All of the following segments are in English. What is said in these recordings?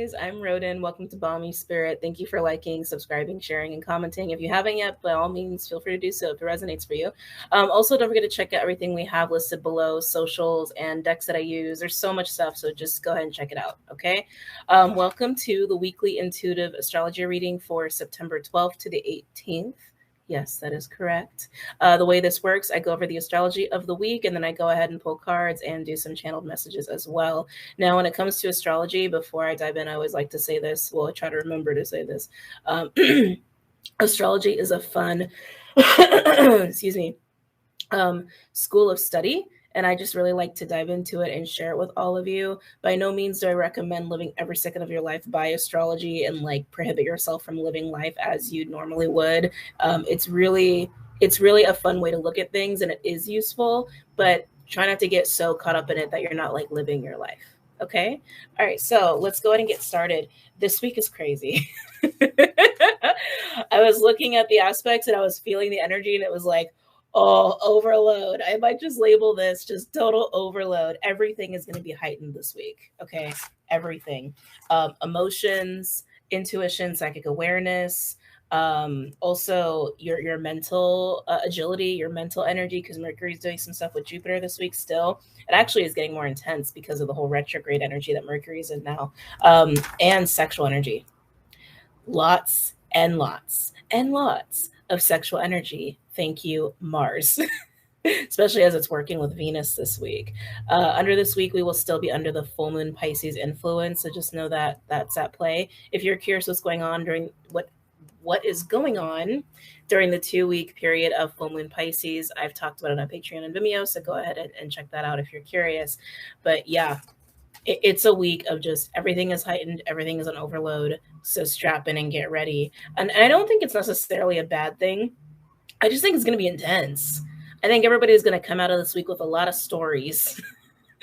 guys. I'm Rodin. Welcome to BOMISpirit. Thank you for liking, subscribing, sharing, and commenting. If you haven't yet, by all means, feel free to do so if it resonates for you. Also, don't forget to check out everything we have listed below, socials and decks that I use. There's so much stuff, so just go ahead and check it out, okay? Welcome to the weekly intuitive astrology reading for September 12th to the 18th. Yes, that is correct. The way this works, I go over the astrology of the week, and then I go ahead and pull cards and do some channeled messages as well. Now, when it comes to astrology, before I dive in, I always like to say this. Well, I try to remember to say this. Astrology is a fun, excuse me, school of study. And I just really like to dive into it and share it with all of you. By no means do I recommend living every second of your life by astrology and like prohibit yourself from living life as you normally would. It's really a fun way to look at things, and it is useful, but try not to get so caught up in it that you're not like living your life. Okay. All right. So let's go ahead and get started. This week is crazy. I was looking at the aspects and I was feeling the energy, and it was like, oh, overload. I might just label this just total overload. Everything is going to be heightened this week. Okay. Everything. Emotions, intuition, psychic awareness, also your mental agility, your mental energy, because Mercury's doing some stuff with Jupiter this week still. It actually is getting more intense because of the whole retrograde energy that Mercury's in now, and sexual energy. Lots and lots and lots of sexual energy. Thank you, Mars. Especially as it's working with Venus this week. Under this week, we will still be under the full moon Pisces influence, so just know that that's at play. If you're curious what's going on during what is going on during the 2-week period of full moon Pisces, I've talked about it on Patreon and Vimeo, so go ahead and check that out if you're curious. But yeah, it's a week of just everything is heightened, everything is on overload, so strap in and get ready. And I don't think it's necessarily a bad thing. I just think it's going to be intense. I think everybody's going to come out of this week with a lot of stories.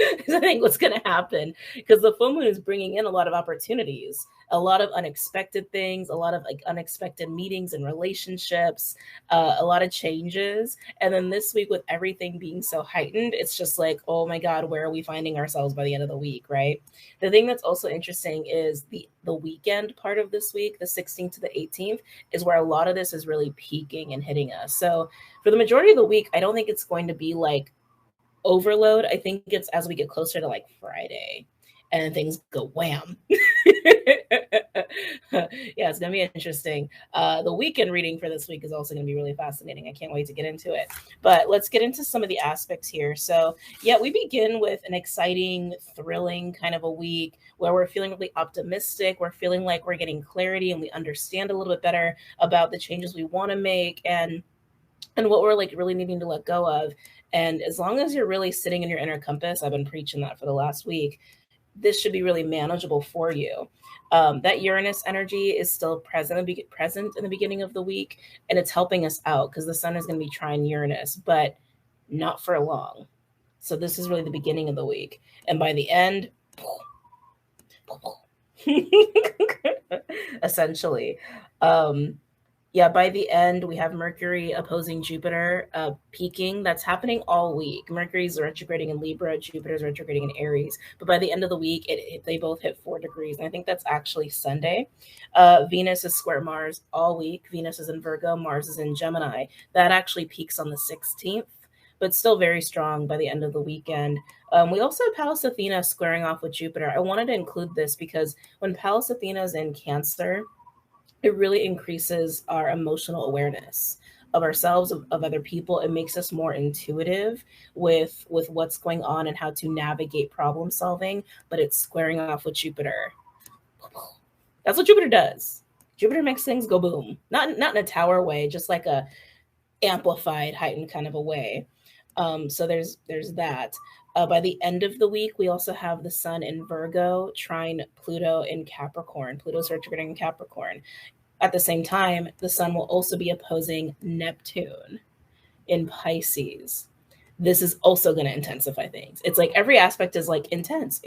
I think what's going to happen, because the full moon is bringing in a lot of opportunities, a lot of unexpected things, a lot of like unexpected meetings and relationships, a lot of changes. And then this week, with everything being so heightened, it's just like, oh my God, where are we finding ourselves by the end of the week, right? The thing that's also interesting is the weekend part of this week, the 16th to the 18th, is where a lot of this is really peaking and hitting us. So for the majority of the week, I don't think it's going to be like overload. I think it's as we get closer to like Friday and things go wham. Yeah, it's gonna be interesting. The weekend reading for this week is also gonna be really fascinating. I can't wait to get into it. But let's get into some of the aspects here. So yeah, we begin with an exciting, thrilling kind of a week where we're feeling really optimistic. We're feeling like we're getting clarity and we understand a little bit better about the changes we want to make and what we're like really needing to let go of. And as long as you're really sitting in your inner compass, I've been preaching that for the last week, this should be really manageable for you. That Uranus energy is still present in the beginning of the week, and it's helping us out because the sun is going to be trine Uranus, but not for long. So this is really the beginning of the week. And by the end, essentially, by the end, we have Mercury opposing Jupiter, peaking. That's happening all week. Mercury's retrograding in Libra, Jupiter's retrograding in Aries. But by the end of the week, they both hit 4 degrees. And I think that's actually Sunday. Venus is square Mars all week. Venus is in Virgo, Mars is in Gemini. That actually peaks on the 16th, but still very strong by the end of the weekend. We also have Pallas Athena squaring off with Jupiter. I wanted to include this because when Pallas Athena is in Cancer, it really increases our emotional awareness of ourselves, of other people. It makes us more intuitive with what's going on and how to navigate problem solving, but it's squaring off with Jupiter. That's what Jupiter does. Jupiter makes things go boom. Not in a tower way, just like a amplified, heightened kind of a way. So there's that. By the end of the week, we also have the sun in Virgo, trine Pluto in Capricorn. Pluto's retrograding in Capricorn. At the same time, the sun will also be opposing Neptune in Pisces. This is also going to intensify things. It's like every aspect is like intense.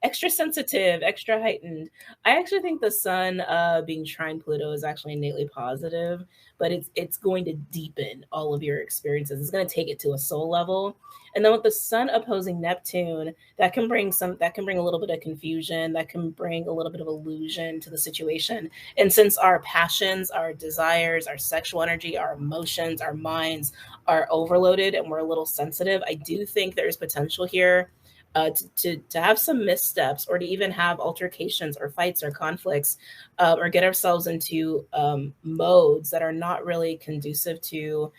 Extra sensitive, extra heightened. I actually think the sun being trine Pluto is actually innately positive, but it's going to deepen all of your experiences. It's going to take it to a soul level. And then with the sun opposing Neptune, that can bring a little bit of confusion, that can bring a little bit of illusion to the situation. And since our passions, our desires, our sexual energy, our emotions, our minds are overloaded and we're a little sensitive, I do think there's potential here to have some missteps or to even have altercations or fights or conflicts or get ourselves into modes that are not really conducive to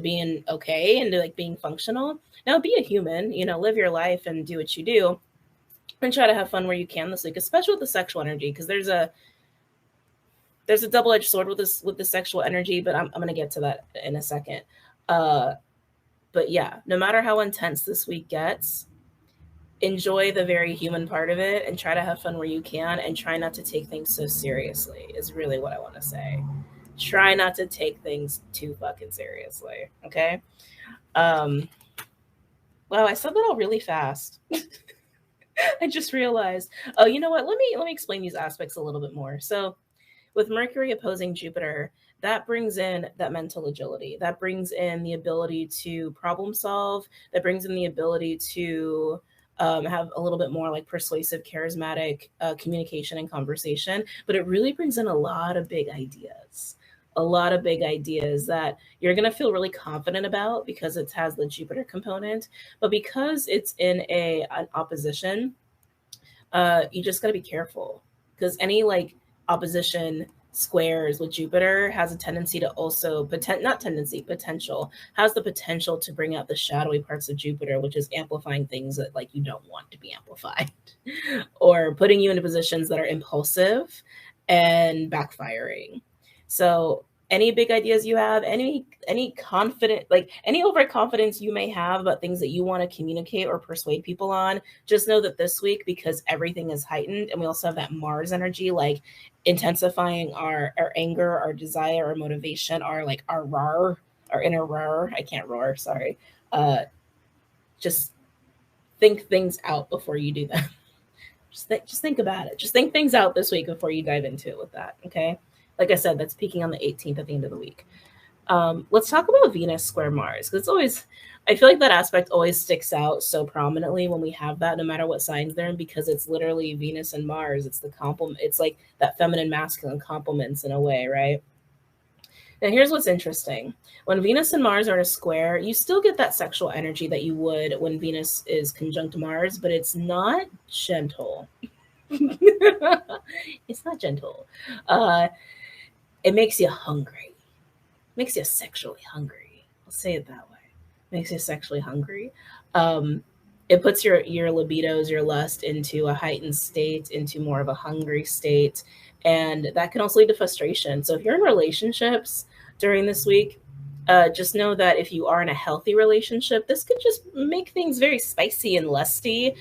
being okay and to like being functional. Now be a human, live your life and do what you do and try to have fun where you can this week, especially with the sexual energy, because there's a double-edged sword with the sexual energy, but I'm going to get to that in a second. But yeah, no matter how intense this week gets, enjoy the very human part of it and try to have fun where you can and try not to take things so seriously is really what I want to say. Try not to take things too fucking seriously. Okay. Wow, I said that all really fast. I just realized. Oh, you know what? Let me explain these aspects a little bit more. So with Mercury opposing Jupiter, that brings in that mental agility. That brings in the ability to problem solve. That brings in the ability to have a little bit more like persuasive, charismatic communication and conversation. But it really brings in a lot of big ideas. A lot of big ideas that you're going to feel really confident about because it has the Jupiter component. But because it's in an opposition, you just got to be careful because any like opposition squares with Jupiter has a tendency to also potential has the potential to bring out the shadowy parts of Jupiter, which is amplifying things that like you don't want to be amplified or putting you into positions that are impulsive and backfiring. So any big ideas you have, any confident, like any overconfidence you may have about things that you want to communicate or persuade people on, just know that this week, because everything is heightened and we also have that Mars energy, like intensifying our anger, our desire, our motivation, our like our roar, our inner roar. I can't roar, sorry. Just think things out before you do that. Just think about it. Just think things out this week before you dive into it with that, okay? Like I said, that's peaking on the 18th at the end of the week. Let's talk about Venus square Mars, because it's always, I feel like that aspect always sticks out so prominently when we have that, no matter what signs they're in, because it's literally Venus and Mars. It's the complement. It's like that feminine masculine complements in a way, right? Now, here's what's interesting. When Venus and Mars are in a square, you still get that sexual energy that you would when Venus is conjunct Mars, but it's not gentle. It's not gentle. It makes you hungry. Makes you sexually hungry. I'll say it that way. Makes you sexually hungry. It puts your libidos, your lust into a heightened state, into more of a hungry state. And that can also lead to frustration. So if you're in relationships during this week, just know that if you are in a healthy relationship, this could just make things very spicy and lusty.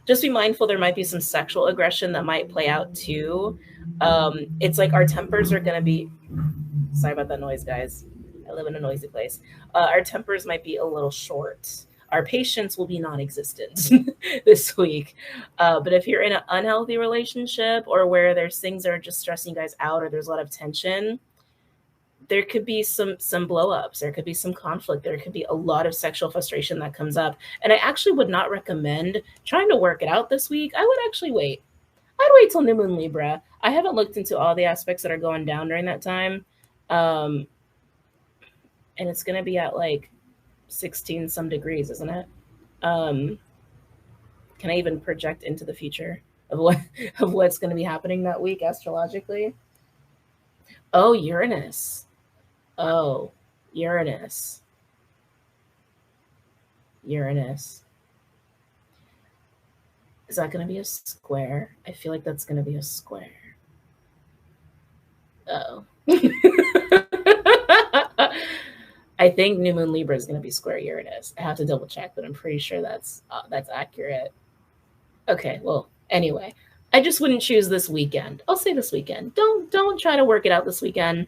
Just be mindful there might be some sexual aggression that might play out too. It's like our tempers are going to be, sorry about that noise, guys. I live in a noisy place. Our tempers might be a little short. Our patience will be non-existent this week. But if you're in an unhealthy relationship or where there's things that are just stressing you guys out or there's a lot of tension, there could be some blow-ups. There could be some conflict. There could be a lot of sexual frustration that comes up. And I actually would not recommend trying to work it out this week. I would actually wait. I'd wait till New Moon Libra. I haven't looked into all the aspects that are going down during that time. And it's going to be at like 16 some degrees, isn't it? Can I even project into the future of what's going to be happening that week astrologically? Oh, Uranus. Oh, Uranus. Uranus. Is that going to be a square? I feel like that's going to be a square. Oh. I think New Moon Libra is going to be square Uranus. I have to double check, but I'm pretty sure that's accurate. Okay, well, anyway, I just wouldn't choose this weekend. I'll say this weekend. Don't try to work it out this weekend.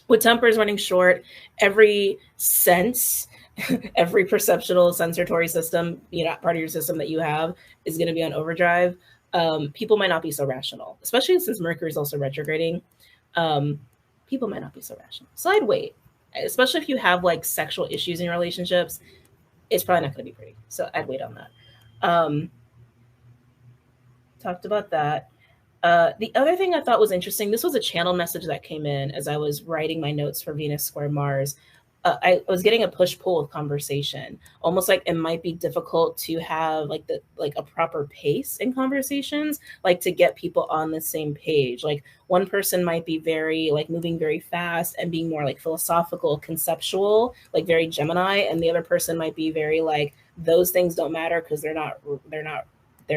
With tempers running short, every sense every perceptual sensory system, part of your system that you have is going to be on overdrive. People might not be so rational, especially since Mercury is also retrograding. People might not be so rational. So I'd wait, especially if you have like sexual issues in your relationships. It's probably not going to be pretty. So I'd wait on that. Talked about that. The other thing I thought was interesting, this was a channel message that came in as I was writing my notes for Venus square Mars. I was getting a push-pull of conversation, almost like it might be difficult to have like a proper pace in conversations, like to get people on the same page. Like one person might be very like moving very fast and being more like philosophical, conceptual, like very Gemini, and the other person might be very like those things don't matter because they're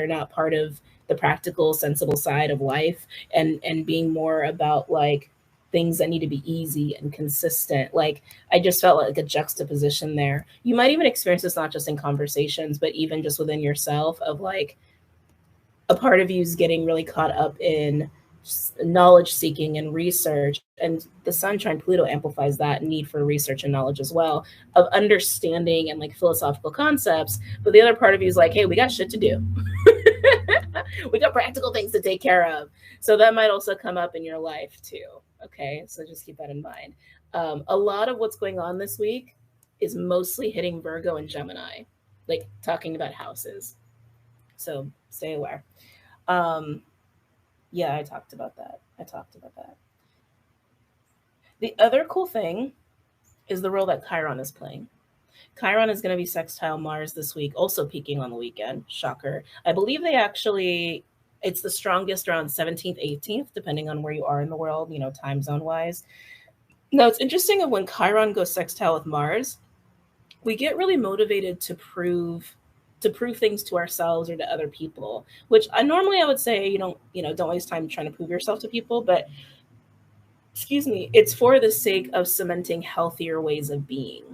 not part of the practical, sensible side of life, and being more about like things that need to be easy and consistent. Like I just felt like a juxtaposition there. You might even experience this not just in conversations, but even just within yourself of like a part of you is getting really caught up in knowledge seeking and research, and the sun trine Pluto amplifies that need for research and knowledge as well, of understanding and like philosophical concepts. But the other part of you is like, hey, we got shit to do. We got practical things to take care of. So that might also come up in your life too. Okay, so just keep that in mind. A lot of what's going on this week is mostly hitting Virgo and Gemini, like talking about houses. So stay aware. Yeah, I talked about that. The other cool thing is the role that Chiron is playing. Chiron is going to be sextile Mars this week, also peaking on the weekend. Shocker. I believe it's the strongest around 17th, 18th, depending on where you are in the world, time zone wise. Now, it's interesting of when Chiron goes sextile with Mars, we get really motivated to prove things to ourselves or to other people, which I would say, don't waste time trying to prove yourself to people, but excuse me, it's for the sake of cementing healthier ways of being.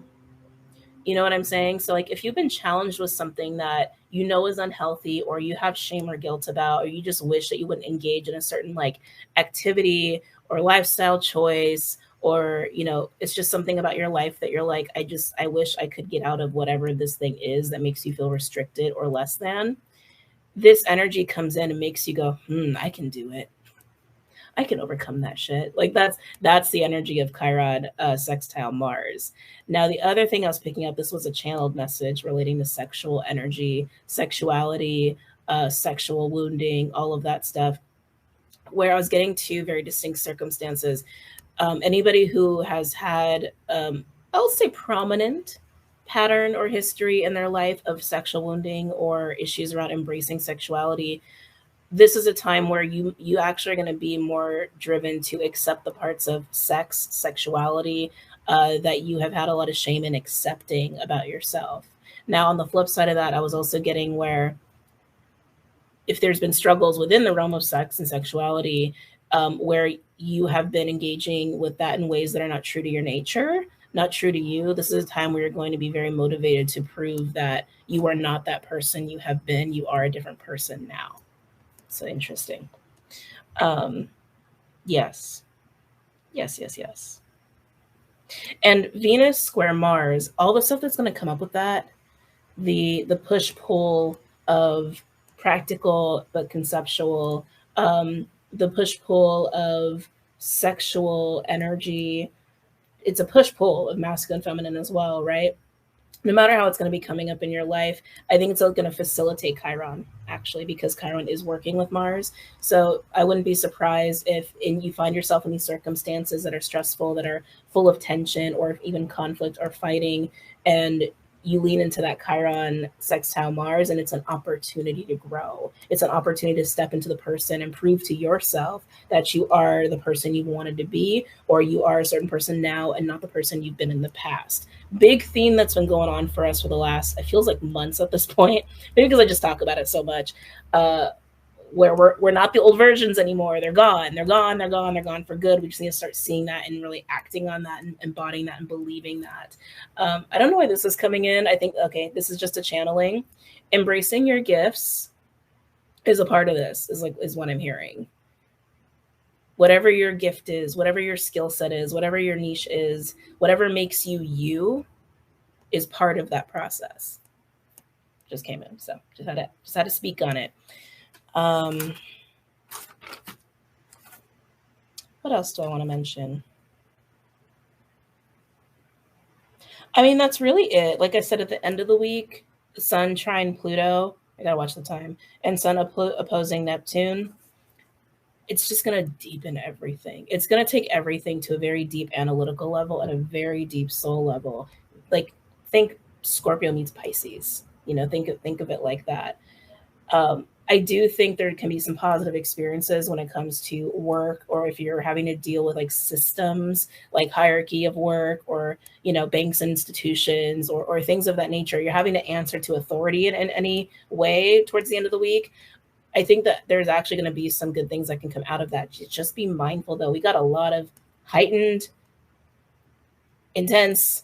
You know what I'm saying? So like if you've been challenged with something that is unhealthy, or you have shame or guilt about, or you just wish that you wouldn't engage in a certain like activity or lifestyle choice, or it's just something about your life that you're like, I wish I could get out of whatever this thing is that makes you feel restricted or less than. This energy comes in and makes you go, I can do it. I can overcome that shit. Like that's the energy of Chiron sextile Mars. Now, the other thing I was picking up, this was a channeled message relating to sexual energy, sexuality, sexual wounding, all of that stuff, where I was getting two very distinct circumstances. Anybody who has had, I'll say, prominent pattern or history in their life of sexual wounding or issues around embracing sexuality, this is a time where you actually are going to be more driven to accept the parts of sexuality that you have had a lot of shame in accepting about yourself. Now, on the flip side of that, I was also getting where if there's been struggles within the realm of sex and sexuality, where you have been engaging with that in ways that are not true to your nature, not true to you, this is a time where you're going to be very motivated to prove that you are not that person you have been. You are a different person now. So interesting. Yes. And Venus square Mars, all the stuff that's going to come up with that, the push pull of practical but conceptual, the push pull of sexual energy. It's a push pull of masculine, feminine as well, right? No matter how it's going to be coming up in your life, I think it's going to facilitate Chiron, actually, because Chiron is working with Mars. So I wouldn't be surprised if you find yourself in these circumstances that are stressful, that are full of tension or even conflict or fighting, and you lean into that Chiron sextile Mars, and it's an opportunity to grow. It's an opportunity to step into the person and prove to yourself that you are the person you wanted to be, or you are a certain person now and not the person you've been in the past. Big theme that's been going on for us for the last, it feels like months at this point, maybe because I just talk about it so much, where we're not the old versions anymore. They're gone for good. We just need to start seeing that and really acting on that and embodying that and believing that. I don't know why this is coming in. I think, okay, this is just a channeling. Embracing your gifts is a part of this, is what I'm hearing. Whatever your gift is, whatever your skill set is, whatever your niche is, whatever makes you you, is part of that process. Just came in, so just had to speak on it. What else do I want to mention? I mean, that's really it. Like I said, at the end of the week, Sun trine Pluto. I gotta watch the time. And Sun opposing Neptune. It's just gonna deepen everything. It's gonna take everything to a very deep analytical level and a very deep soul level. Like, think Scorpio meets Pisces. You know, think of it like that. I do think there can be some positive experiences when it comes to work, or if you're having to deal with like systems, like hierarchy of work, or, you know, banks and institutions, or things of that nature. You're having to answer to authority in any way towards the end of the week. I think that there's actually going to be some good things that can come out of that. Just be mindful, though. We got a lot of heightened, intense,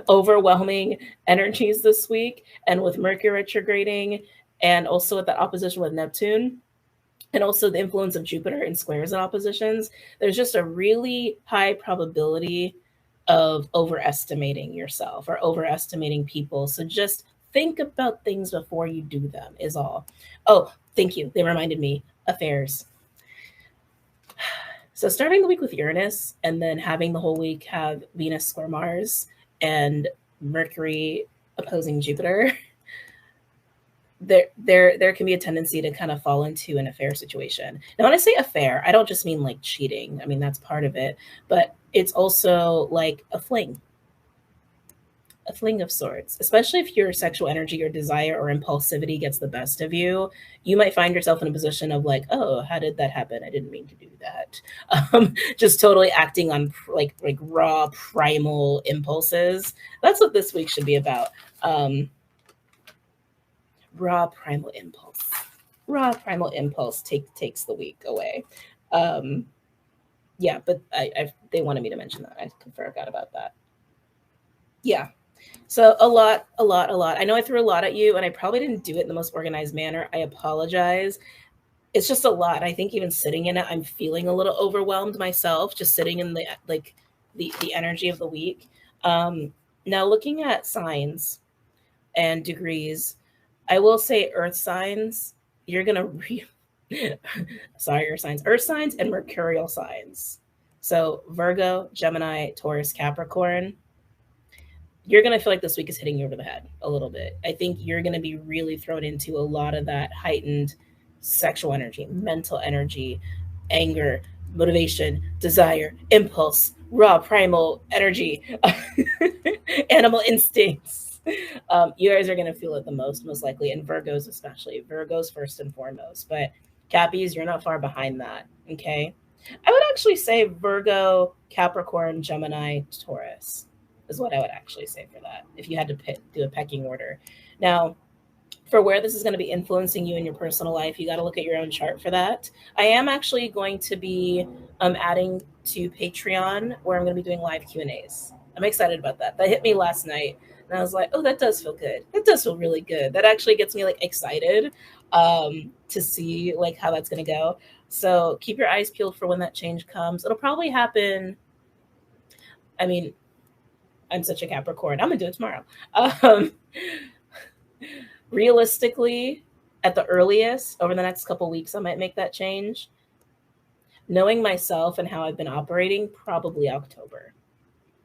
overwhelming energies this week, and with Mercury retrograding, and also with that opposition with Neptune, and also the influence of Jupiter in squares and oppositions, there's just a really high probability of overestimating yourself or overestimating people. So just think about things before you do them, is all. Oh, thank you. They reminded me. Affairs. So starting the week with Uranus, and then having the whole week have Venus square Mars and Mercury opposing Jupiter, there can be a tendency to kind of fall into an affair situation. Now, when I say affair, I don't just mean like cheating. I mean, that's part of it, but it's also like a fling of sorts. Especially if your sexual energy or desire or impulsivity gets the best of you, you might find yourself in a position of like, oh, how did that happen? I didn't mean to do that. Just totally acting on like raw primal impulses. That's what this week should be about. Raw primal impulse. Raw primal impulse takes the week away. Yeah, but they wanted me to mention that. I forgot about that. Yeah. So a lot. I know I threw a lot at you, and I probably didn't do it in the most organized manner. I apologize. It's just a lot. I think even sitting in it, I'm feeling a little overwhelmed myself, just sitting in the energy of the week. Now looking at signs and degrees, I will say earth signs, you're going to sorry, earth signs and mercurial signs. So Virgo, Gemini, Taurus, Capricorn, you're going to feel like this week is hitting you over the head a little bit. I think you're going to be really thrown into a lot of that heightened sexual energy, mental energy, anger, motivation, desire, impulse, raw primal energy, animal instincts. You guys are going to feel it the most likely, and Virgos especially. Virgos first and foremost. But Cappies, you're not far behind that, okay? I would actually say Virgo, Capricorn, Gemini, Taurus is what I would actually say for that, if you had to do a pecking order. Now, for where this is going to be influencing you in your personal life, you got to look at your own chart for that. I am actually going to be adding to Patreon, where I'm going to be doing live Q&As. I'm excited about that. That hit me last night, and I was like, oh, that does feel good. That does feel really good. That actually gets me like excited to see like how that's going to go. So keep your eyes peeled for when that change comes. It'll probably happen. I mean, I'm such a Capricorn. I'm going to do it tomorrow. Realistically, at the earliest, over the next couple weeks, I might make that change. Knowing myself and how I've been operating, probably October.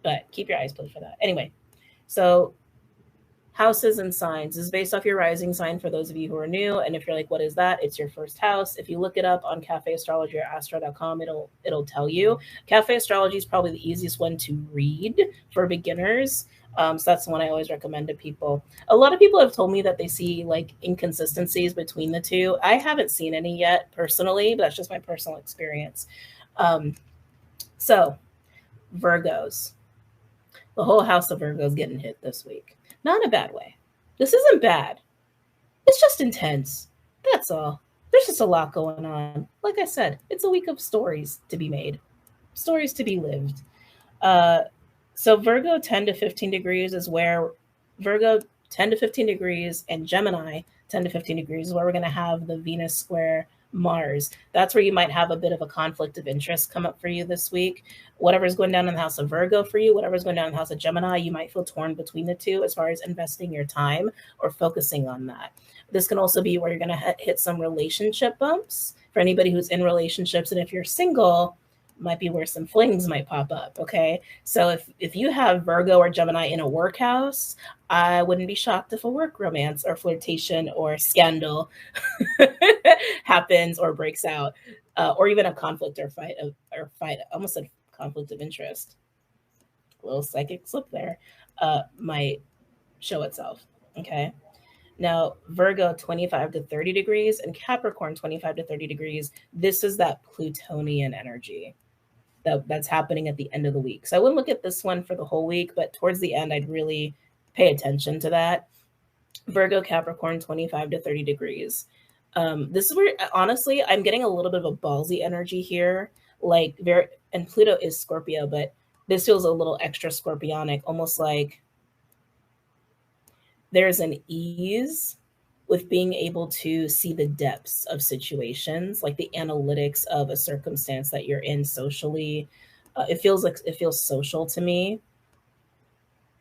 But keep your eyes peeled for that. Anyway, so houses and signs is based off your rising sign for those of you who are new. And if you're like, what is that? It's your first house. If you look it up on Cafe Astrology or astro.com, it'll tell you. Cafe Astrology is probably the easiest one to read for beginners. So that's the one I always recommend to people. A lot of people have told me that they see like inconsistencies between the two. I haven't seen any yet personally, but that's just my personal experience. So Virgos, the whole house of Virgos getting hit this week. Not in a bad way. This isn't bad. It's just intense. That's all. There's just a lot going on. Like I said, it's a week of stories to be made, stories to be lived. So Virgo 10 to 15 degrees is where Virgo 10 to 15 degrees and Gemini 10 to 15 degrees is where we're going to have the Venus square Mars. That's where you might have a bit of a conflict of interest come up for you this week. Whatever's going down in the house of Virgo for you, whatever's going down in the house of Gemini, you might feel torn between the two as far as investing your time or focusing on that. This can also be where you're going to hit some relationship bumps for anybody who's in relationships. And if you're single, might be where some flings might pop up. Okay. So if you have Virgo or Gemini in a work house, I wouldn't be shocked if a work romance or flirtation or scandal happens or breaks out, or even a conflict or fight. I almost said conflict of interest. A little psychic slip there might show itself. Okay. Now, Virgo 25 to 30 degrees and Capricorn 25 to 30 degrees. This is that Plutonian energy that's happening at the end of the week. So I wouldn't look at this one for the whole week, but towards the end, I'd really pay attention to that. Virgo, Capricorn, 25 to 30 degrees. This is where, honestly, I'm getting a little bit of a ballsy energy here. Like, and Pluto is Scorpio, but this feels a little extra scorpionic, almost like there's an ease with being able to see the depths of situations, like the analytics of a circumstance that you're in socially. It feels social to me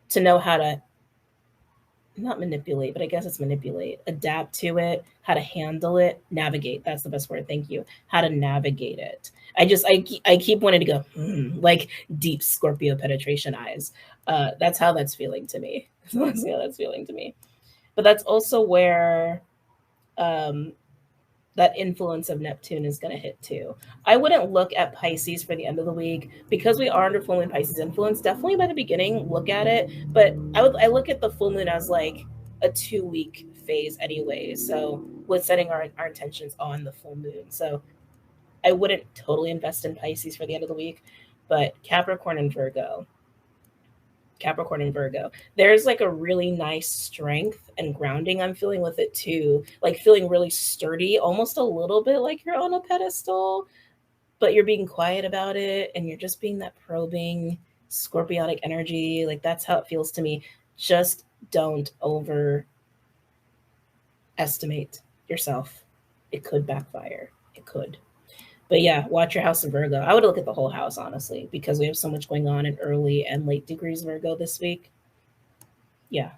to know how to not manipulate, but I guess it's manipulate, adapt to it, how to handle it, navigate. That's the best word. Thank you. How to navigate it. I keep wanting to go like deep Scorpio penetration eyes. That's how that's feeling to me. That's how that's feeling to me. But that's also where that influence of Neptune is going to hit too. I wouldn't look at Pisces for the end of the week because we are under full moon Pisces influence. Definitely by the beginning, look at it. But I look at the full moon as like a 2-week phase anyway. So with setting our intentions on the full moon. So I wouldn't totally invest in Pisces for the end of the week, but Capricorn and Virgo, there's like a really nice strength and grounding I'm feeling with it too. Like feeling really sturdy, almost a little bit like you're on a pedestal, but you're being quiet about it and you're just being that probing scorpionic energy. Like that's how it feels to me. Just don't overestimate yourself. It could backfire. It could. But yeah, watch your house of Virgo. I would look at the whole house, honestly, because we have so much going on in early and late degrees Virgo this week. Yeah.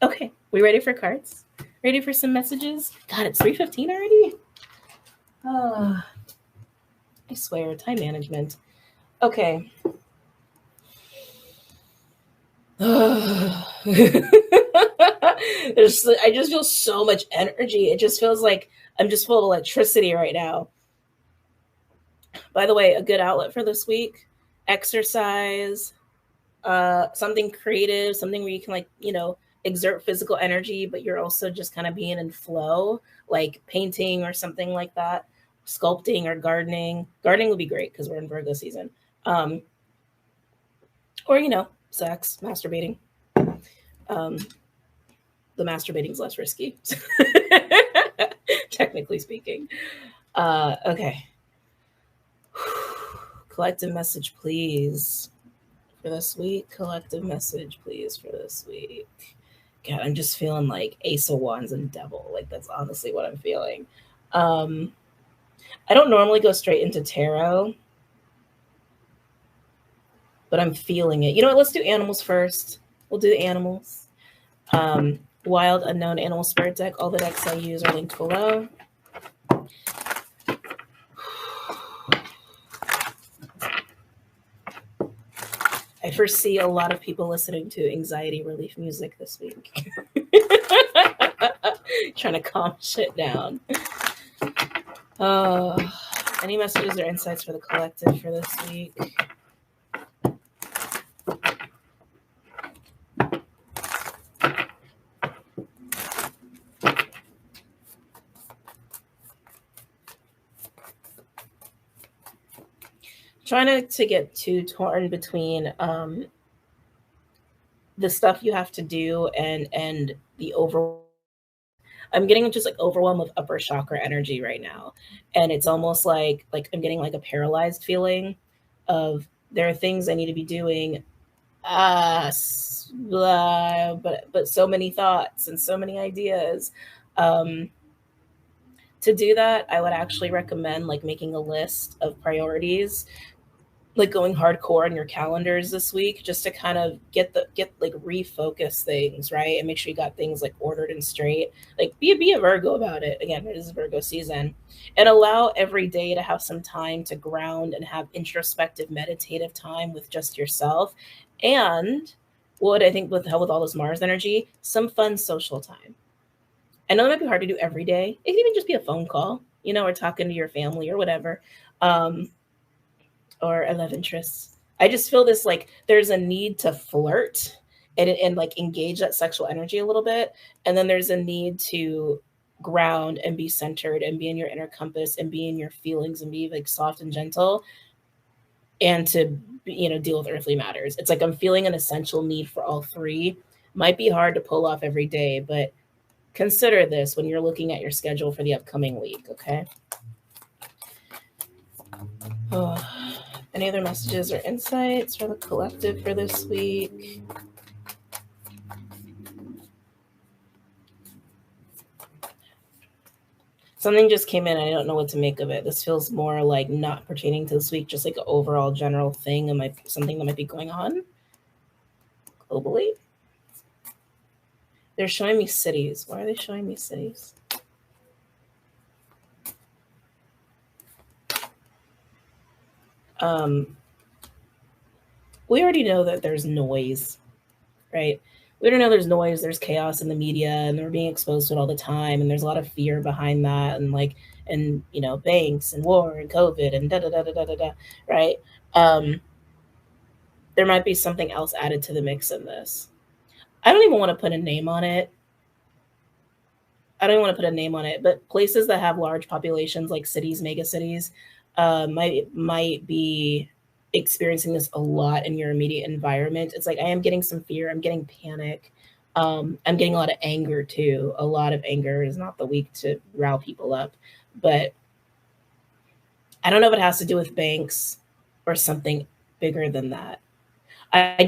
Okay, we ready for cards? Ready for some messages? God, it's 3:15 already? Oh, I swear, time management. Okay. I just feel so much energy. It just feels like I'm just full of electricity right now. By the way, a good outlet for this week, exercise, something creative, something where you can exert physical energy, but you're also just kind of being in flow, like painting or something like that, sculpting or gardening. Gardening would be great because we're in Virgo season. Or sex, masturbating. The masturbating is less risky, technically speaking. Okay. Collective message, please, for this week. Collective message, please, for this week. God, I'm just feeling like Ace of Wands and Devil. Like, that's honestly what I'm feeling. I don't normally go straight into tarot, but I'm feeling it. You know what? Let's do animals first. We'll do animals. Wild Unknown Animal Spirit deck. All the decks I use are linked below. I foresee a lot of people listening to anxiety relief music this week. Trying to calm shit down. Any messages or insights for the collective for this week? Trying not to get too torn between the stuff you have to do and the I'm getting just like overwhelm of upper chakra energy right now. And it's almost like I'm getting like a paralyzed feeling of there are things I need to be doing. But so many thoughts and so many ideas. To To do that, I would actually recommend like making a list of priorities, like going hardcore on your calendars this week, just to kind of get like refocus things, right? And make sure you got things like ordered and straight. Like be a Virgo about it. Again, it is Virgo season. And allow every day to have some time to ground and have introspective meditative time with just yourself. And what I think with all this Mars energy, some fun social time. I know it might be hard to do every day. It can even just be a phone call, or talking to your family or whatever. Um, or a love interest. I just feel this like there's a need to flirt and like engage that sexual energy a little bit. And then there's a need to ground and be centered and be in your inner compass and be in your feelings and be like soft and gentle and to, deal with earthly matters. It's like I'm feeling an essential need for all three. Might be hard to pull off every day, but consider this when you're looking at your schedule for the upcoming week, okay? Oh, any other messages or insights for the collective for this week? Something just came in. I don't know what to make of it. This feels more like not pertaining to this week, just like an overall general thing and something that might be going on globally. They're showing me cities. Why are they showing me cities? We already know that there's noise, right? We don't know there's noise, there's chaos in the media, and they're being exposed to it all the time, and there's a lot of fear behind that, and banks and war and COVID and da da da da da da da, right? There might be something else added to the mix in this. I don't even want to put a name on it. But places that have large populations, like cities, mega cities, might be experiencing this a lot in your immediate environment. It's like I am getting some fear. I'm getting panic. I'm getting a lot of anger too. A lot of anger is not the week to rile people up, but I don't know if it has to do with banks or something bigger than that. I'm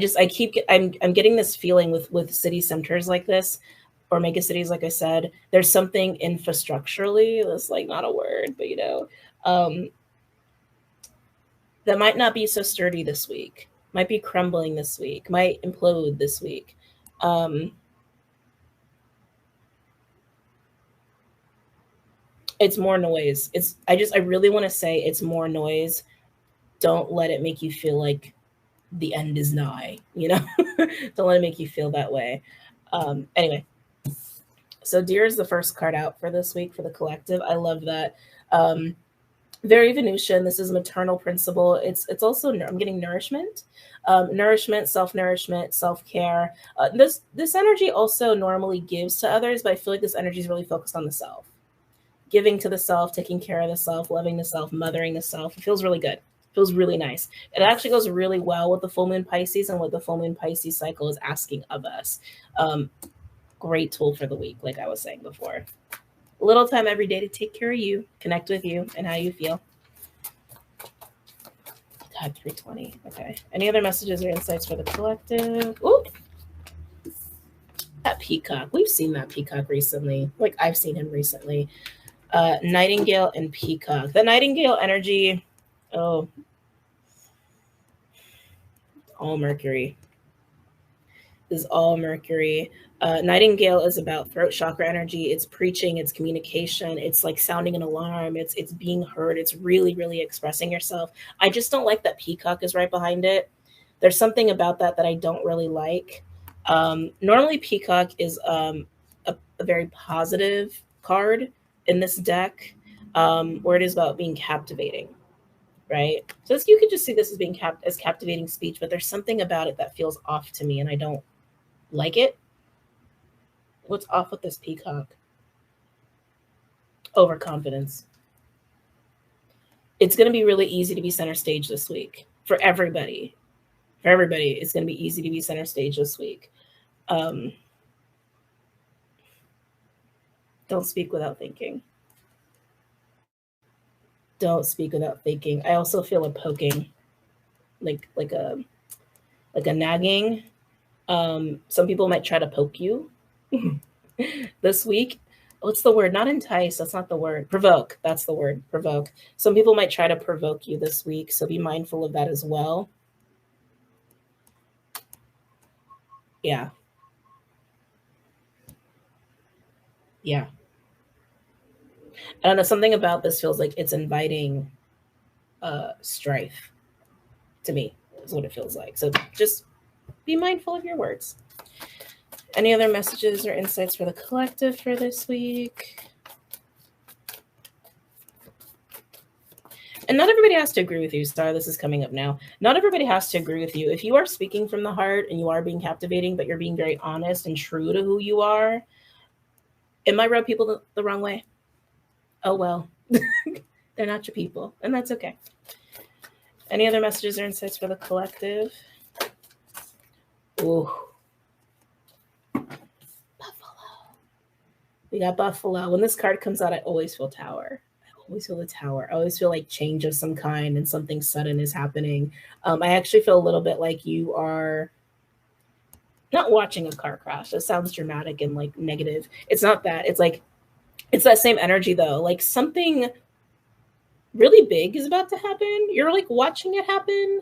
getting this feeling with city centers like this or mega cities, like I said, there's something infrastructurally, that's like not a word, but that might not be so sturdy this week, might be crumbling this week, might implode this week. It's more noise. I really want to say it's more noise. Don't let it make you feel like the end is nigh, Don't let it make you feel that way. Anyway, so Deer is the first card out for this week for the collective. I love that. Very Venusian. This is maternal principle. It's also I'm getting nourishment, self-nourishment, self-care. This energy also normally gives to others, but I feel like this energy is really focused on the self, giving to the self, taking care of the self, loving the self, mothering the self. It feels really good. It feels really nice. It actually goes really well with the full moon Pisces and what the full moon Pisces cycle is asking of us. Great tool for the week, like I was saying before. A little time every day to take care of you, connect with you, and how you feel. God, 320. Okay. Any other messages or insights for the collective? Ooh, that peacock. We've seen that peacock recently. Like I've seen him recently. Nightingale and peacock. The nightingale energy. Oh, all Mercury. Is all Mercury. Nightingale is about throat chakra energy. It's preaching, it's communication, it's like sounding an alarm, it's being heard, it's really, really expressing yourself. I just don't like that peacock is right behind it. There's something about that I don't really like. Normally, peacock is a very positive card in this deck, where it is about being captivating, right? So you could just see this as being as captivating speech, but there's something about it that feels off to me, and I don't like it. What's off with this peacock? Overconfidence. It's going to be really easy to be center stage this week for everybody. For everybody, it's going to be easy to be center stage this week. Don't speak without thinking. Don't speak without thinking. I also feel a poking, like a nagging. Some people might try to poke you this week. what's the word? Not entice. That's not the word. Provoke. That's the word. Provoke. Some people might try to provoke you this week, so be mindful of that as well. Yeah. Yeah. I don't know. Something about this feels like it's inviting strife to me, is what it feels like. So just be mindful of your words. Any other messages or insights for the collective for this week? And not everybody has to agree with you, Star. This is coming up now. Not everybody has to agree with you. If you are speaking from the heart and you are being captivating, but you're being very honest and true to who you are, it might rub people the wrong way. Oh, well. They're not your people, and that's okay. Any other messages or insights for the collective? Ooh. Buffalo. We got Buffalo. When this card comes out, I always feel Tower. Always feel the Tower. I always feel like change of some kind and something sudden is happening. I actually feel a little bit like you are not watching a car crash. That sounds dramatic and like negative. It's not that. It's like, it's that same energy though. Like something really big is about to happen. You're like watching it happen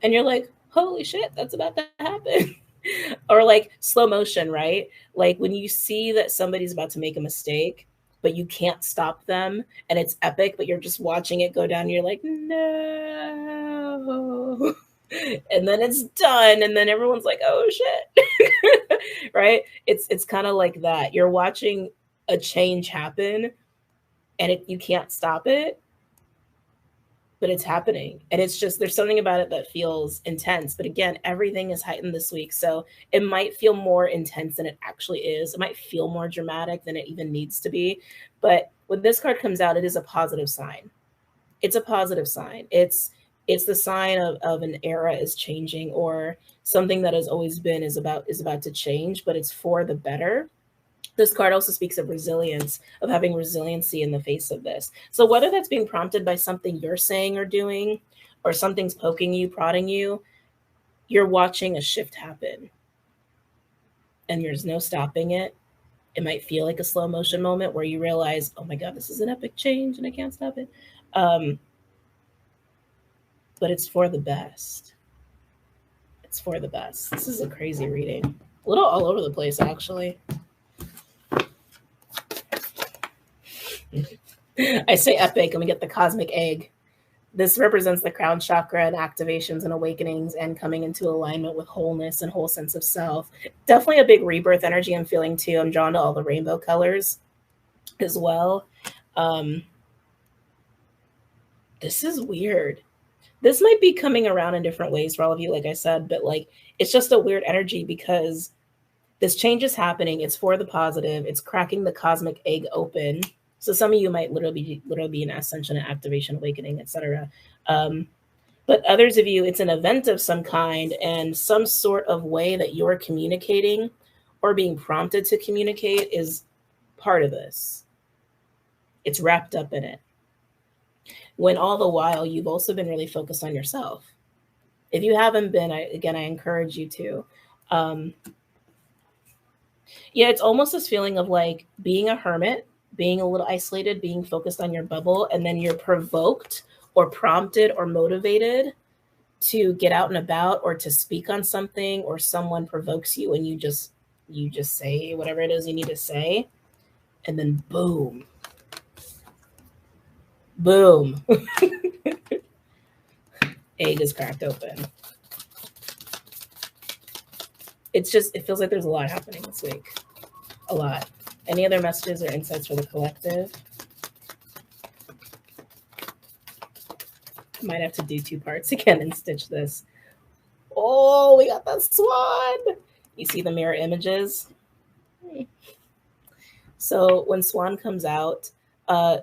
and you're like, holy shit, that's about to happen. Or like slow motion, right? Like when you see that somebody's about to make a mistake but you can't stop them and it's epic, but you're just watching it go down and you're like, no. And then it's done and then everyone's like, oh shit. Right? It's kind of like that. You're watching a change happen and you can't stop it, but it's happening. And it's just, there's something about it that feels intense. But again, everything is heightened this week. So it might feel more intense than it actually is. It might feel more dramatic than it even needs to be. But when this card comes out, it is a positive sign. It's a positive sign. It's the sign of an era is changing, or something that has always been is about to change, but it's for the better. This card also speaks of resilience, of having resiliency in the face of this. So whether that's being prompted by something you're saying or doing, or something's poking you, prodding you, you're watching a shift happen. And there's no stopping it. It might feel like a slow motion moment where you realize, oh my God, this is an epic change and I can't stop it. But it's for the best. It's for the best. This is a crazy reading. A little all over the place, actually. I say epic and we get the cosmic egg. This represents the crown chakra and activations and awakenings and coming into alignment with wholeness and whole sense of self. Definitely a big rebirth energy I'm feeling too. I'm drawn to all the rainbow colors as well. This is weird. This might be coming around in different ways for all of you, like I said, but like it's just a weird energy because this change is happening. It's for the positive. It's cracking the cosmic egg open. So some of you might literally be in ascension and activation, awakening, etc. But others of you, it's an event of some kind and some sort of way that you're communicating or being prompted to communicate is part of this. It's wrapped up in it. When all the while you've also been really focused on yourself. If you haven't been, I encourage you to. Yeah, it's almost this feeling of like being a hermit, being a little isolated, being focused on your bubble, and then you're provoked or prompted or motivated to get out and about or to speak on something, or someone provokes you and you just say whatever it is you need to say, and then boom. Egg is cracked open. It feels like there's a lot happening this week. A lot. Any other messages or insights for the collective? I might have to do 2 parts again and stitch this. Oh, we got the swan. You see the mirror images? So when swan comes out,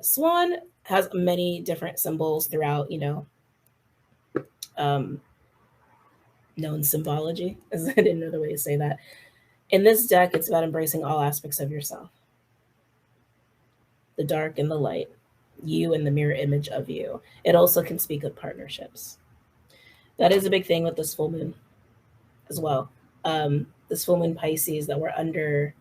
swan has many different symbols throughout, known symbology. I didn't know the way to say that. In this deck, it's about embracing all aspects of yourself. The dark and the light, you and the mirror image of you. It also can speak of partnerships. That is a big thing with this full moon as well. This full moon Pisces that we're under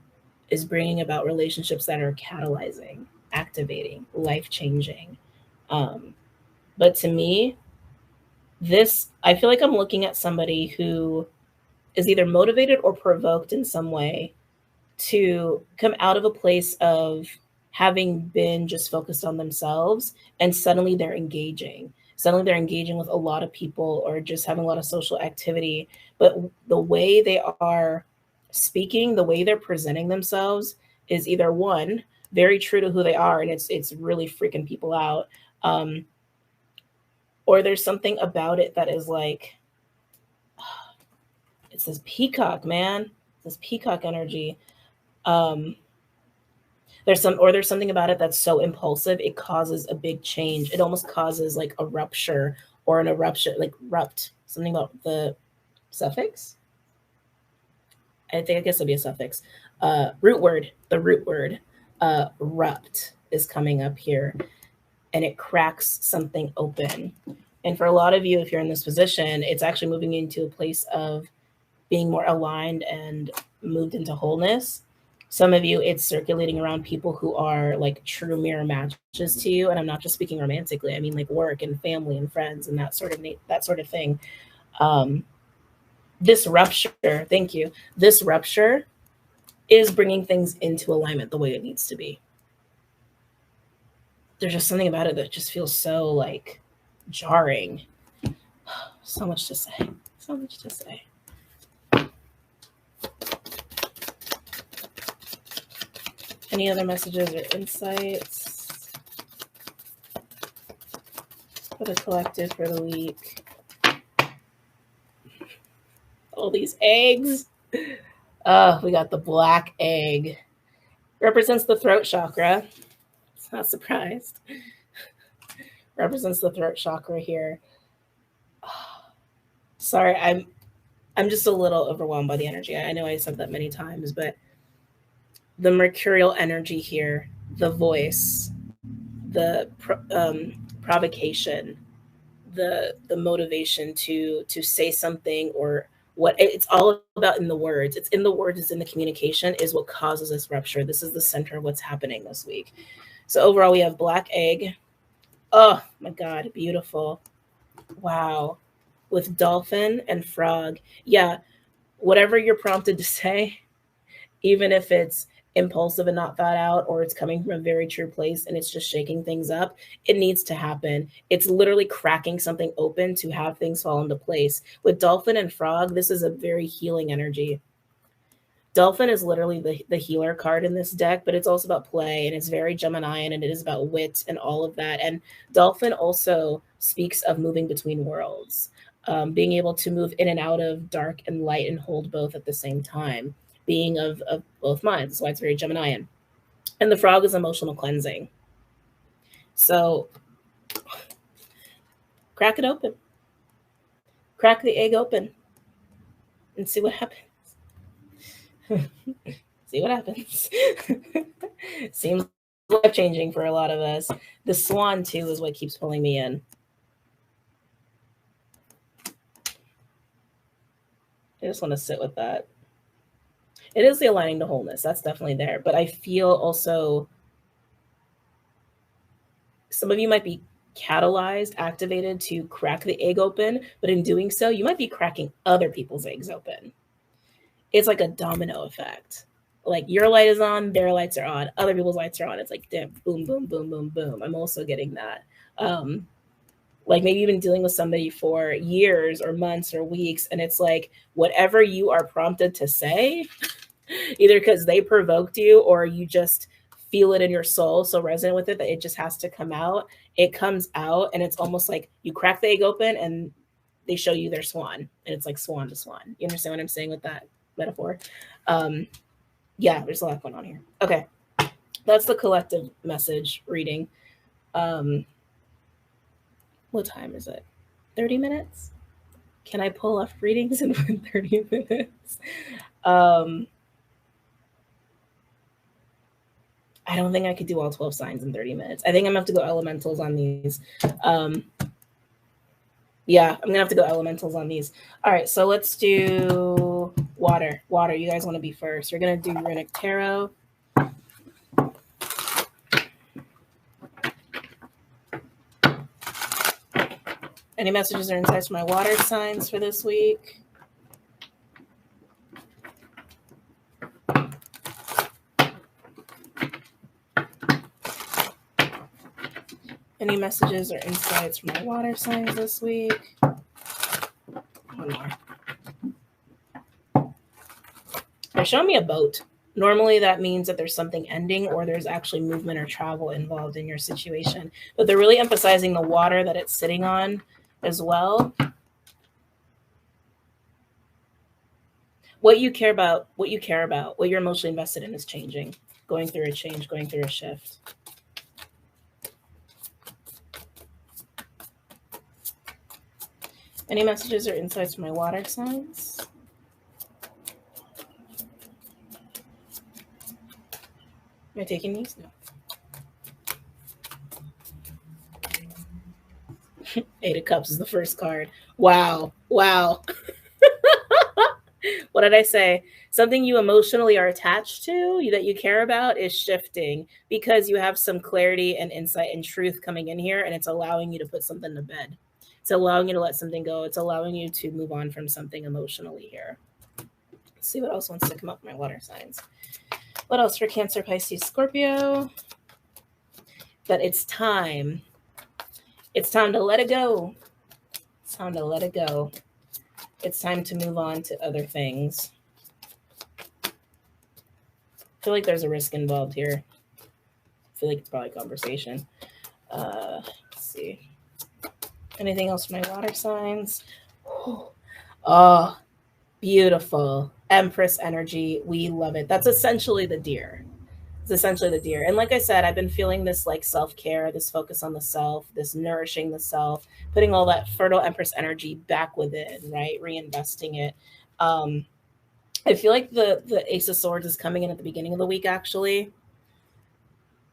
is bringing about relationships that are catalyzing, activating, life-changing. But to me, I feel like I'm looking at somebody who is either motivated or provoked in some way to come out of a place of having been just focused on themselves, and suddenly they're engaging. Suddenly they're engaging with a lot of people or just having a lot of social activity. But the way they are speaking, the way they're presenting themselves is either one, very true to who they are, and it's really freaking people out. Or there's something about it that is like, it's this peacock, man. This peacock energy. There's something about it that's so impulsive, it causes a big change. It almost causes like a rupture or an eruption, like rupt. Something about the suffix. I guess it'll be a suffix. Root word. The root word. Rupt is coming up here, and it cracks something open. And for a lot of you, if you're in this position, it's actually moving you into a place of being more aligned and moved into wholeness. Some of you, it's circulating around people who are like true mirror matches to you. And I'm not just speaking romantically. I mean like work and family and friends and that sort of thing. This rupture, thank you. This rupture is bringing things into alignment the way it needs to be. There's just something about it that just feels so like jarring. So much to say. So much to say. Any other messages or insights for the collective for the week? All these eggs. We got the black egg. Represents the throat chakra. It's not surprised. Represents the throat chakra here. Sorry, I'm just a little overwhelmed by the energy. I know I said that many times, but the mercurial energy here, the voice, the provocation, the motivation to say something, or what it's all about in the words. It's in the words, it's in the communication is what causes this rupture. This is the center of what's happening this week. So overall, we have black egg. Oh my God, beautiful. Wow. With dolphin and frog. Yeah, whatever you're prompted to say, even if it's impulsive and not thought out, or it's coming from a very true place and it's just shaking things up, it needs to happen. It's literally cracking something open to have things fall into place. With dolphin and frog, this is a very healing energy. Dolphin is literally the healer card in this deck, but it's also about play, and it's very Geminian, and it is about wit and all of that. And dolphin also speaks of moving between worlds, being able to move in and out of dark and light and hold both at the same time, being of both minds. That's why it's very Geminian. And the frog is emotional cleansing. So crack it open. Crack the egg open and see what happens. See what happens. Seems life-changing for a lot of us. The swan, too, is what keeps pulling me in. I just want to sit with that. It is the aligning to wholeness. That's definitely there. But I feel also some of you might be catalyzed, activated to crack the egg open. But in doing so, you might be cracking other people's eggs open. It's like a domino effect. Like your light is on, their lights are on, other people's lights are on. It's like damn, boom, boom, boom, boom, boom. I'm also getting that. Like maybe you've been dealing with somebody for years or months or weeks, and it's like whatever you are prompted to say, either because they provoked you or you just feel it in your soul, so resonant with it that it just has to come out. It comes out, and it's almost like you crack the egg open and they show you their swan, and it's like swan to swan. You understand what I'm saying with that metaphor? Yeah, there's a lot going on here. Okay, that's the collective message reading. What time is it? 30 minutes? Can I pull off readings in 30 minutes? I don't think I could do all 12 signs in 30 minutes. I think I'm gonna have to go elementals on these. Yeah, I'm gonna have to go elementals on these. All right, so let's do water. Water, you guys want to be first. We're gonna do runic tarot. Any messages or insights for my water signs for this week? Any messages or insights for my water signs this week? One more. They're showing me a boat. Normally that means that there's something ending or there's actually movement or travel involved in your situation. But they're really emphasizing the water that it's sitting on as well. What you care about, what you're emotionally invested in is changing, going through a change, going through a shift. Any messages or insights for my water signs? Am I taking these? No. Eight of Cups is the first card. Wow. What did I say? Something you emotionally are attached to, that you care about, is shifting because you have some clarity and insight and truth coming in here, and it's allowing you to put something to bed. It's allowing you to let something go. It's allowing you to move on from something emotionally here. Let's see what else wants to come up in my water signs. What else for Cancer, Pisces, Scorpio? That it's time. It's time to let it go. It's time to let it go. It's time to move on to other things. I feel like there's a risk involved here. I feel like it's probably a conversation. Let's see. Anything else for my water signs? Oh, beautiful. Empress energy. We love it. That's essentially the deer. It's essentially the deer. And like I said, I've been feeling this like self-care, this focus on the self, this nourishing the self, putting all that fertile Empress energy back within, right? Reinvesting it. I feel like the Ace of Swords is coming in at the beginning of the week, actually.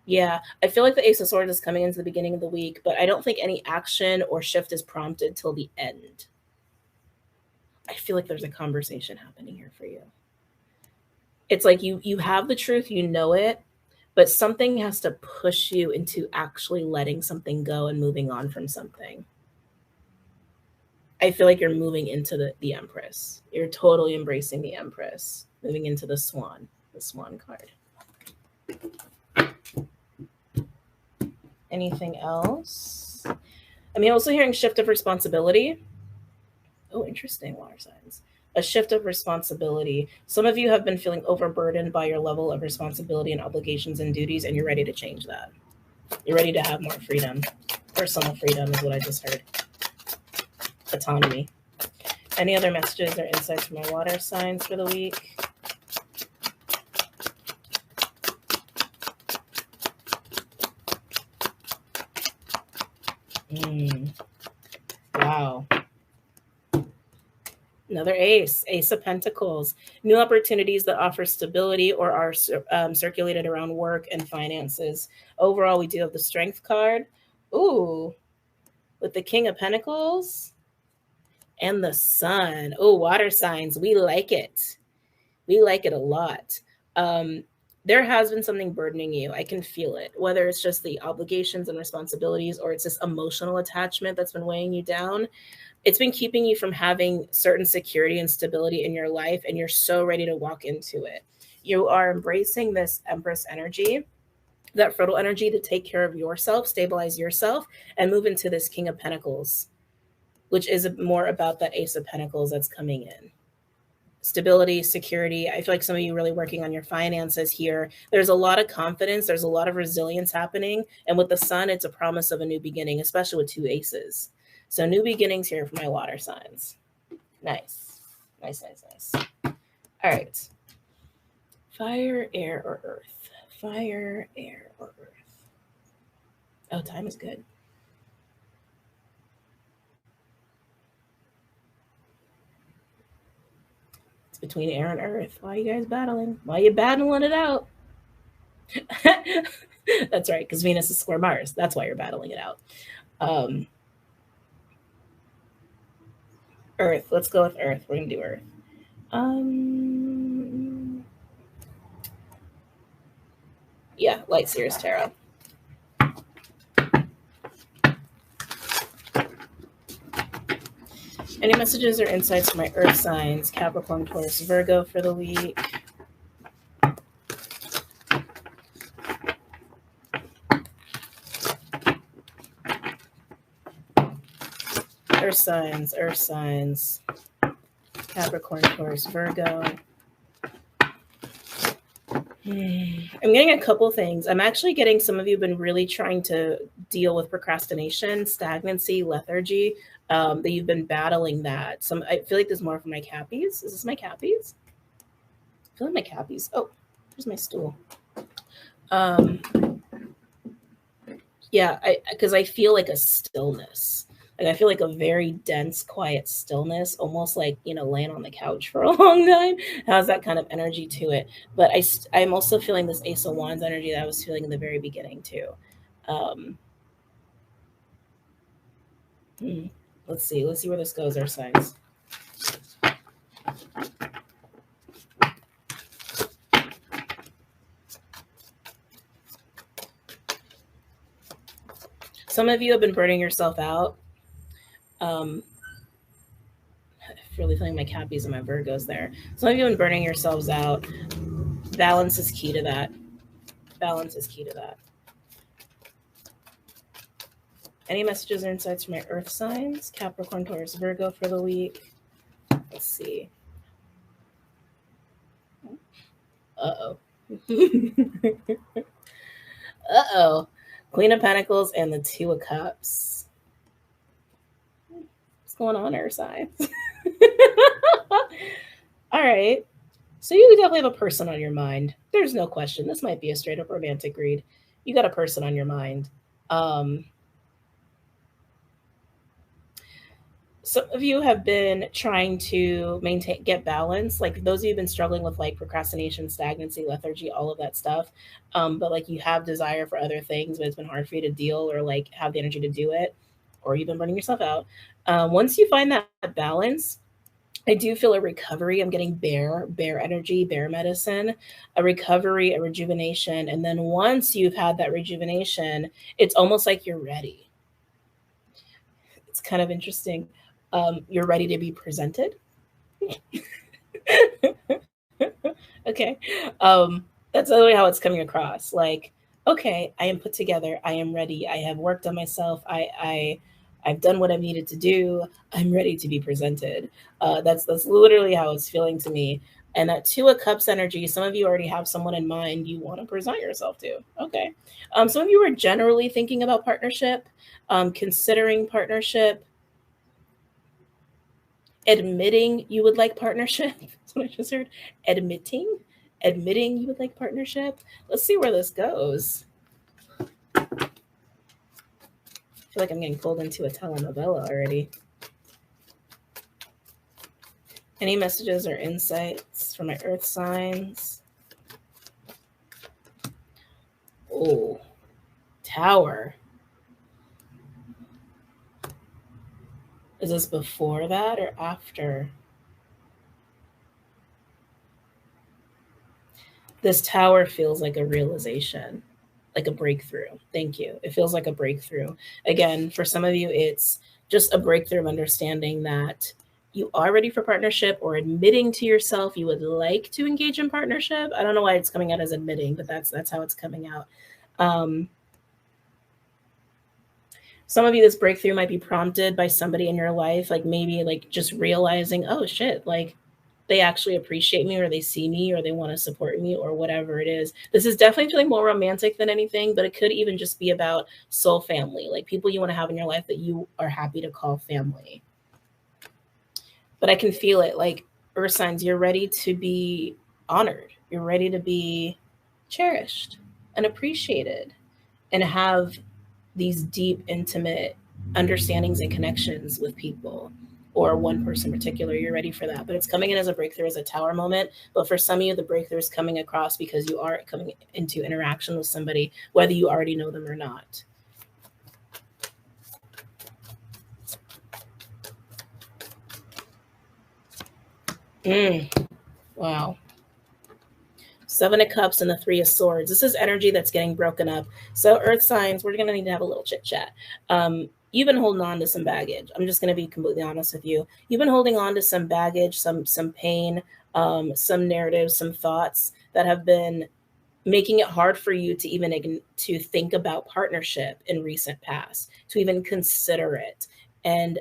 Yeah, I feel like the Ace of Swords is coming into the beginning of the week, but I don't think any action or shift is prompted till the end. I feel like there's a conversation happening here for you. It's like you have the truth, you know it, but something has to push you into actually letting something go and moving on from something. I feel like you're moving into the Empress. You're totally embracing the Empress, moving into the Swan card. Anything else? I'm also hearing shift of responsibility. Oh, interesting, water signs. A shift of responsibility. Some of you have been feeling overburdened by your level of responsibility and obligations and duties, and you're ready to change that. You're ready to have more freedom. Personal freedom is what I just heard. Autonomy. Any other messages or insights from my water signs for the week? Wow. Another ace of Pentacles. New opportunities that offer stability or are circulated around work and finances. Overall, we do have the Strength card. Ooh, with the King of Pentacles and the Sun. Oh, water signs. We like it. We like it a lot. There has been something burdening you. I can feel it, whether it's just the obligations and responsibilities or it's this emotional attachment that's been weighing you down. It's been keeping you from having certain security and stability in your life, and you're so ready to walk into it. You are embracing this Empress energy, that fertile energy, to take care of yourself, stabilize yourself, and move into this King of Pentacles, which is more about that Ace of Pentacles that's coming in. Stability, security. I feel like some of you really working on your finances here. There's a lot of confidence. There's a lot of resilience happening. And with the Sun, it's a promise of a new beginning, especially with two aces. So new beginnings here for my water signs. Nice. All right. Fire, air, or earth. Fire, air, or earth. Oh, time is good. It's between air and earth. Why are you guys battling? Why are you battling it out? That's right, because Venus is square Mars. That's why you're battling it out. Earth. Let's go with Earth. We're going to do Earth. Yeah, Light Seers Tarot. Any messages or insights for my earth signs, Capricorn, Taurus, Virgo for the week? Earth signs, Capricorn, Taurus, Virgo. I'm getting a couple things. I'm actually getting some of you have been really trying to deal with procrastination, stagnancy, lethargy. That you've been battling that. I feel like there's more for my Cappies. Is this my Cappies? I feel like my Cappies. Oh, here's my stool. Yeah, because I feel like a stillness. Like I feel like a very dense, quiet stillness, almost like laying on the couch for a long time. It has that kind of energy to it. But I'm also feeling this Ace of Wands energy that I was feeling in the very beginning too. Let's see where this goes. Our signs. Some of you have been burning yourself out. I'm really feeling my Cappies and my Virgos there. Some of you have been burning yourselves out. Balance is key to that. Any messages or insights for my earth signs, Capricorn, Taurus, Virgo for the week? Let's see. Uh-oh. Uh-oh. Queen of Pentacles and the Two of Cups. What's going on, earth signs? All right. So you definitely have a person on your mind. There's no question. This might be a straight up romantic read. You got a person on your mind. Some of you have been trying to get balance. Like those of you have been struggling with like procrastination, stagnancy, lethargy, all of that stuff. But like you have desire for other things, but it's been hard for you to deal or like have the energy to do it, or you've been burning yourself out. Once you find that balance, I do feel a recovery. I'm getting bear energy, bear medicine, a recovery, a rejuvenation. And then once you've had that rejuvenation, it's almost like you're ready. It's kind of interesting. You're ready to be presented. Okay. That's literally how it's coming across. Like, okay, I am put together. I am ready. I have worked on myself. I've done what I've needed to do. I'm ready to be presented. That's literally how it's feeling to me. And that Two of Cups energy, some of you already have someone in mind you want to present yourself to. Okay. Some of you are generally thinking about partnership, considering partnership, admitting you would like partnership. That's what I just heard. Admitting you would like partnership. Let's see where this goes. I feel like I'm getting pulled into a telenovela already. Any messages or insights for my earth signs? Oh, Tower. Is this before that or after? This Tower feels like a realization, like a breakthrough. Thank you. It feels like a breakthrough. Again, for some of you, it's just a breakthrough of understanding that you are ready for partnership, or admitting to yourself you would like to engage in partnership. I don't know why it's coming out as admitting, but that's how it's coming out. Some of you, this breakthrough might be prompted by somebody in your life, like maybe like just realizing, oh shit, like they actually appreciate me, or they see me, or they want to support me, or whatever it is. This is definitely feeling more romantic than anything, but it could even just be about soul family, like people you want to have in your life that you are happy to call family. But I can feel it, like earth signs, you're ready to be honored. You're ready to be cherished and appreciated and have these deep, intimate understandings and connections with people, or one person in particular. You're ready for that. But it's coming in as a breakthrough, as a Tower moment. But for some of you, the breakthrough is coming across because you are coming into interaction with somebody, whether you already know them or not. Wow. Seven of Cups and the Three of Swords. This is energy that's getting broken up. So earth signs, we're going to need to have a little chit chat. you've been holding on to some baggage. I'm just going to be completely honest with you. You've been holding on to some baggage, some pain, some narratives, some thoughts that have been making it hard for you to even to think about partnership in recent past, to even consider it. And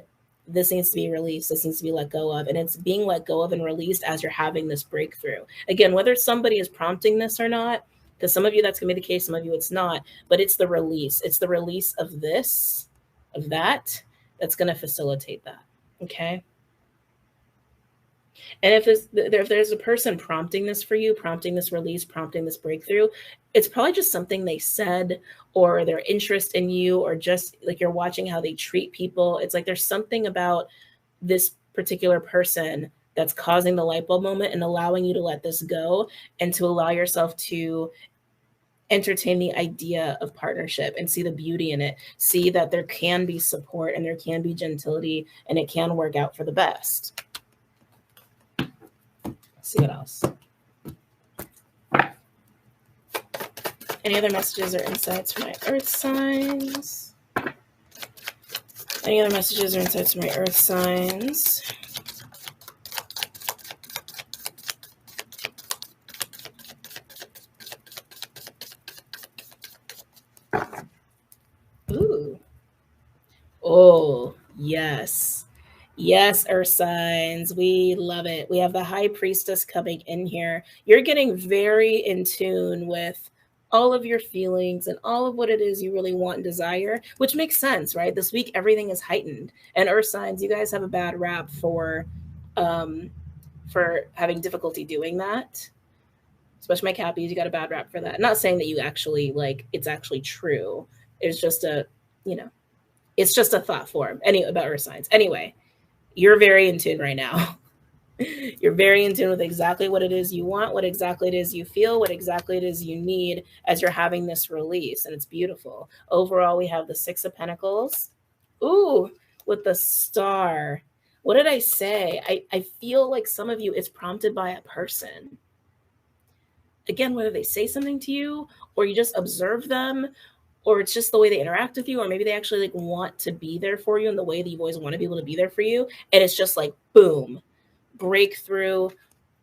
this needs to be released. This needs to be let go of. And it's being let go of and released as you're having this breakthrough. Again, whether somebody is prompting this or not, because some of you that's going to be the case, some of you it's not, but it's the release. It's the release of this, of that, that's going to facilitate that. Okay. And if there's a person prompting this for you, prompting this release, prompting this breakthrough, it's probably just something they said, or their interest in you, or just like you're watching how they treat people. It's like there's something about this particular person that's causing the light bulb moment and allowing you to let this go and to allow yourself to entertain the idea of partnership and see the beauty in it. See that there can be support and there can be gentility and it can work out for the best. See what else. Any other messages or insights for my earth signs? Any other messages or insights for my earth signs? Ooh. Oh, yes. Yes, earth signs. We love it. We have the high priestess coming in here. You're getting very in tune with all of your feelings and all of what it is you really want and desire, which makes sense, right? This week, everything is heightened. And earth signs, you guys have a bad rap for having difficulty doing that. Especially my Cappies, you got a bad rap for that. Not saying that you actually, like, it's actually true. It's just a, it's just a thought form about earth signs. Anyway, you're very in tune right now. You're very in tune with exactly what it is you want, what exactly it is you feel, what exactly it is you need as you're having this release. And it's beautiful. Overall, we have the Six of Pentacles. Ooh, with the Star. What did I say? I feel like some of you, it's prompted by a person. Again, whether they say something to you or you just observe them, or it's just the way they interact with you, or maybe they actually like want to be there for you in the way that you've always wanted to be able to be there for you. And it's just like, boom, breakthrough.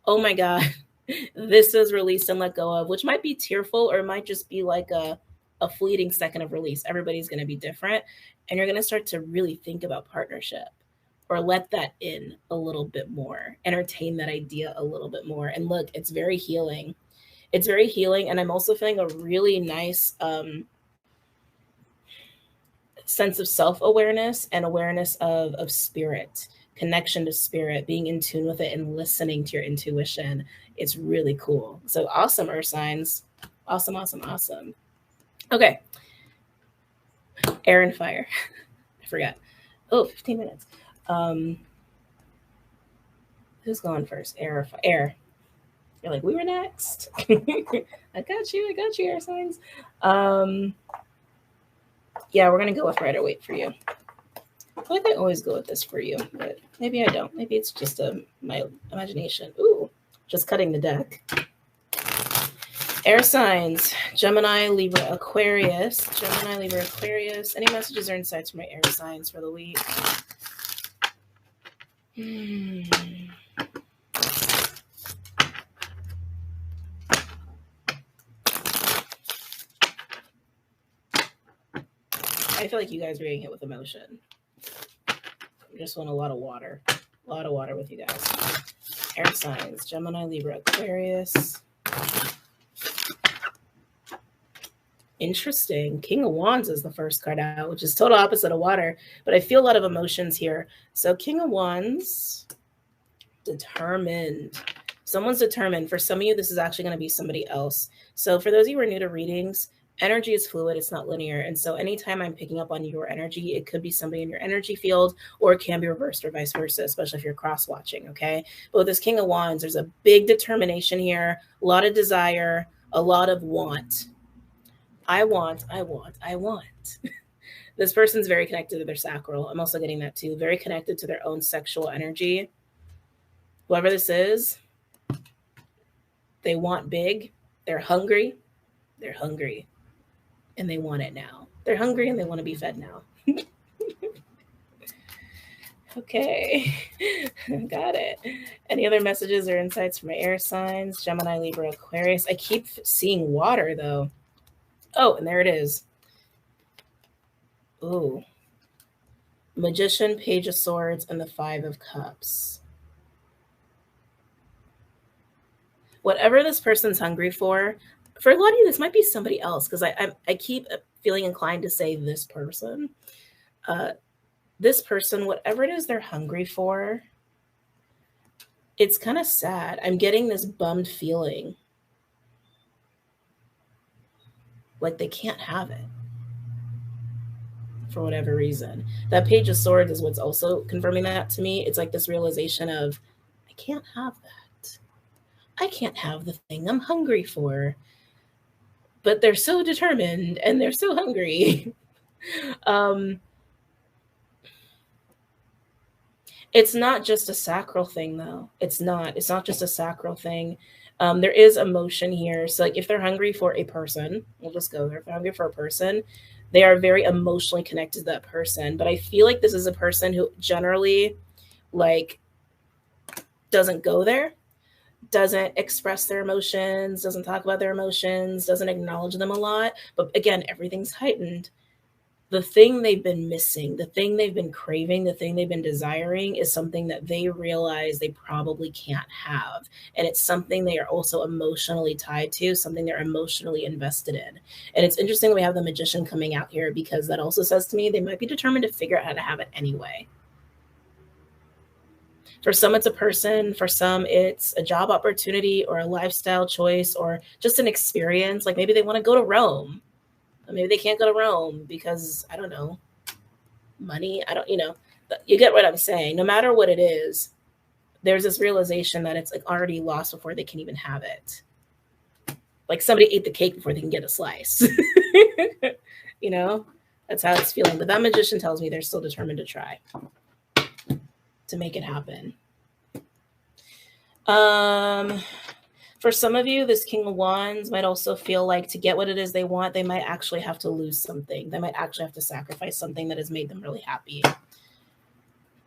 Oh my God, this is released and let go of, which might be tearful, or it might just be like a fleeting second of release. Everybody's going to be different. And you're going to start to really think about partnership, or let that in a little bit more, entertain that idea a little bit more. And look, it's very healing. It's very healing. And I'm also feeling a really nice, sense of self-awareness and awareness of spirit, connection to spirit, being in tune with it and listening to your intuition. It's really cool. So awesome, earth signs. Awesome, awesome, awesome. Okay. Air and fire. I forgot. Oh, 15 minutes. Who's going first? Air or fire? Air. You're like, we were next. I got you, air signs. Yeah, we're going to go with Rider Waite for you. I feel like I always go with this for you, but maybe I don't. Maybe it's just my imagination. Ooh, just cutting the deck. Air signs, Gemini, Libra, Aquarius. Gemini, Libra, Aquarius. Any messages or insights for my air signs for the week? I feel like you guys are reading it with emotion. I just want a lot of water. A lot of water with you guys. Air signs, Gemini, Libra, Aquarius. Interesting. King of Wands is the first card out, which is total opposite of water, but I feel a lot of emotions here. So King of Wands, determined. Someone's determined. For some of you, this is actually going to be somebody else. So for those of you who are new to readings, energy is fluid. It's not linear. And so anytime I'm picking up on your energy, it could be somebody in your energy field, or it can be reversed or vice versa, especially if you're cross-watching, okay? But with this King of Wands, there's a big determination here, a lot of desire, a lot of want. I want. This person's very connected to their sacral. I'm also getting that too. Very connected to their own sexual energy. Whoever this is, they want big. They're hungry. And they want it now. They're hungry and they want to be fed now. Okay. Got it. Any other messages or insights from my air signs? Gemini, Libra, Aquarius. I keep seeing water though. Oh, and there it is. Ooh. Magician, Page of Swords, and the Five of Cups. Whatever this person's hungry for a lot of you, this might be somebody else, because I keep feeling inclined to say this person. This person, whatever it is they're hungry for, it's kind of sad. I'm getting this bummed feeling like they can't have it for whatever reason. That Page of Swords is what's also confirming that to me. It's like this realization of, I can't have that. I can't have the thing I'm hungry for. But they're so determined and they're so hungry. It's not just a sacral thing, though. It's not just a sacral thing. There is emotion here. So, like, if they're hungry for a person, we'll just go there. If they're hungry for a person, they are very emotionally connected to that person. But I feel like this is a person who generally, like, doesn't go there, doesn't express their emotions, doesn't talk about their emotions, doesn't acknowledge them a lot. But again, everything's heightened. The thing they've been missing, the thing they've been craving, the thing they've been desiring is something that they realize they probably can't have. And it's something they are also emotionally tied to, something they're emotionally invested in. And it's interesting that we have the Magician coming out here, because that also says to me they might be determined to figure out how to have it anyway. For some, it's a person. For some, it's a job opportunity or a lifestyle choice or just an experience. Like maybe they want to go to Rome. Maybe they can't go to Rome because, I don't know, money. You get what I'm saying. No matter what it is, there's this realization that it's like already lost before they can even have it. Like somebody ate the cake before they can get a slice. That's how it's feeling. But that Magician tells me they're still determined to try to make it happen. For some of you, this King of Wands might also feel like to get what it is they want, they might actually have to lose something. They might actually have to sacrifice something that has made them really happy.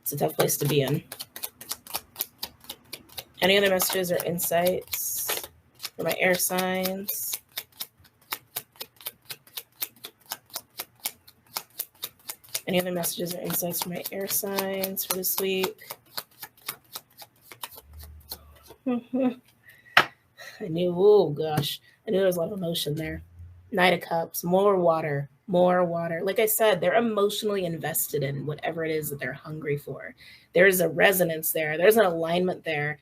It's a tough place to be in. Any other messages or insights for my air signs? Any other messages or insights for my air signs for this week? I knew there was a lot of emotion there. Knight of Cups, more water. Like I said, they're emotionally invested in whatever it is that they're hungry for. There's a resonance there. There's an alignment there.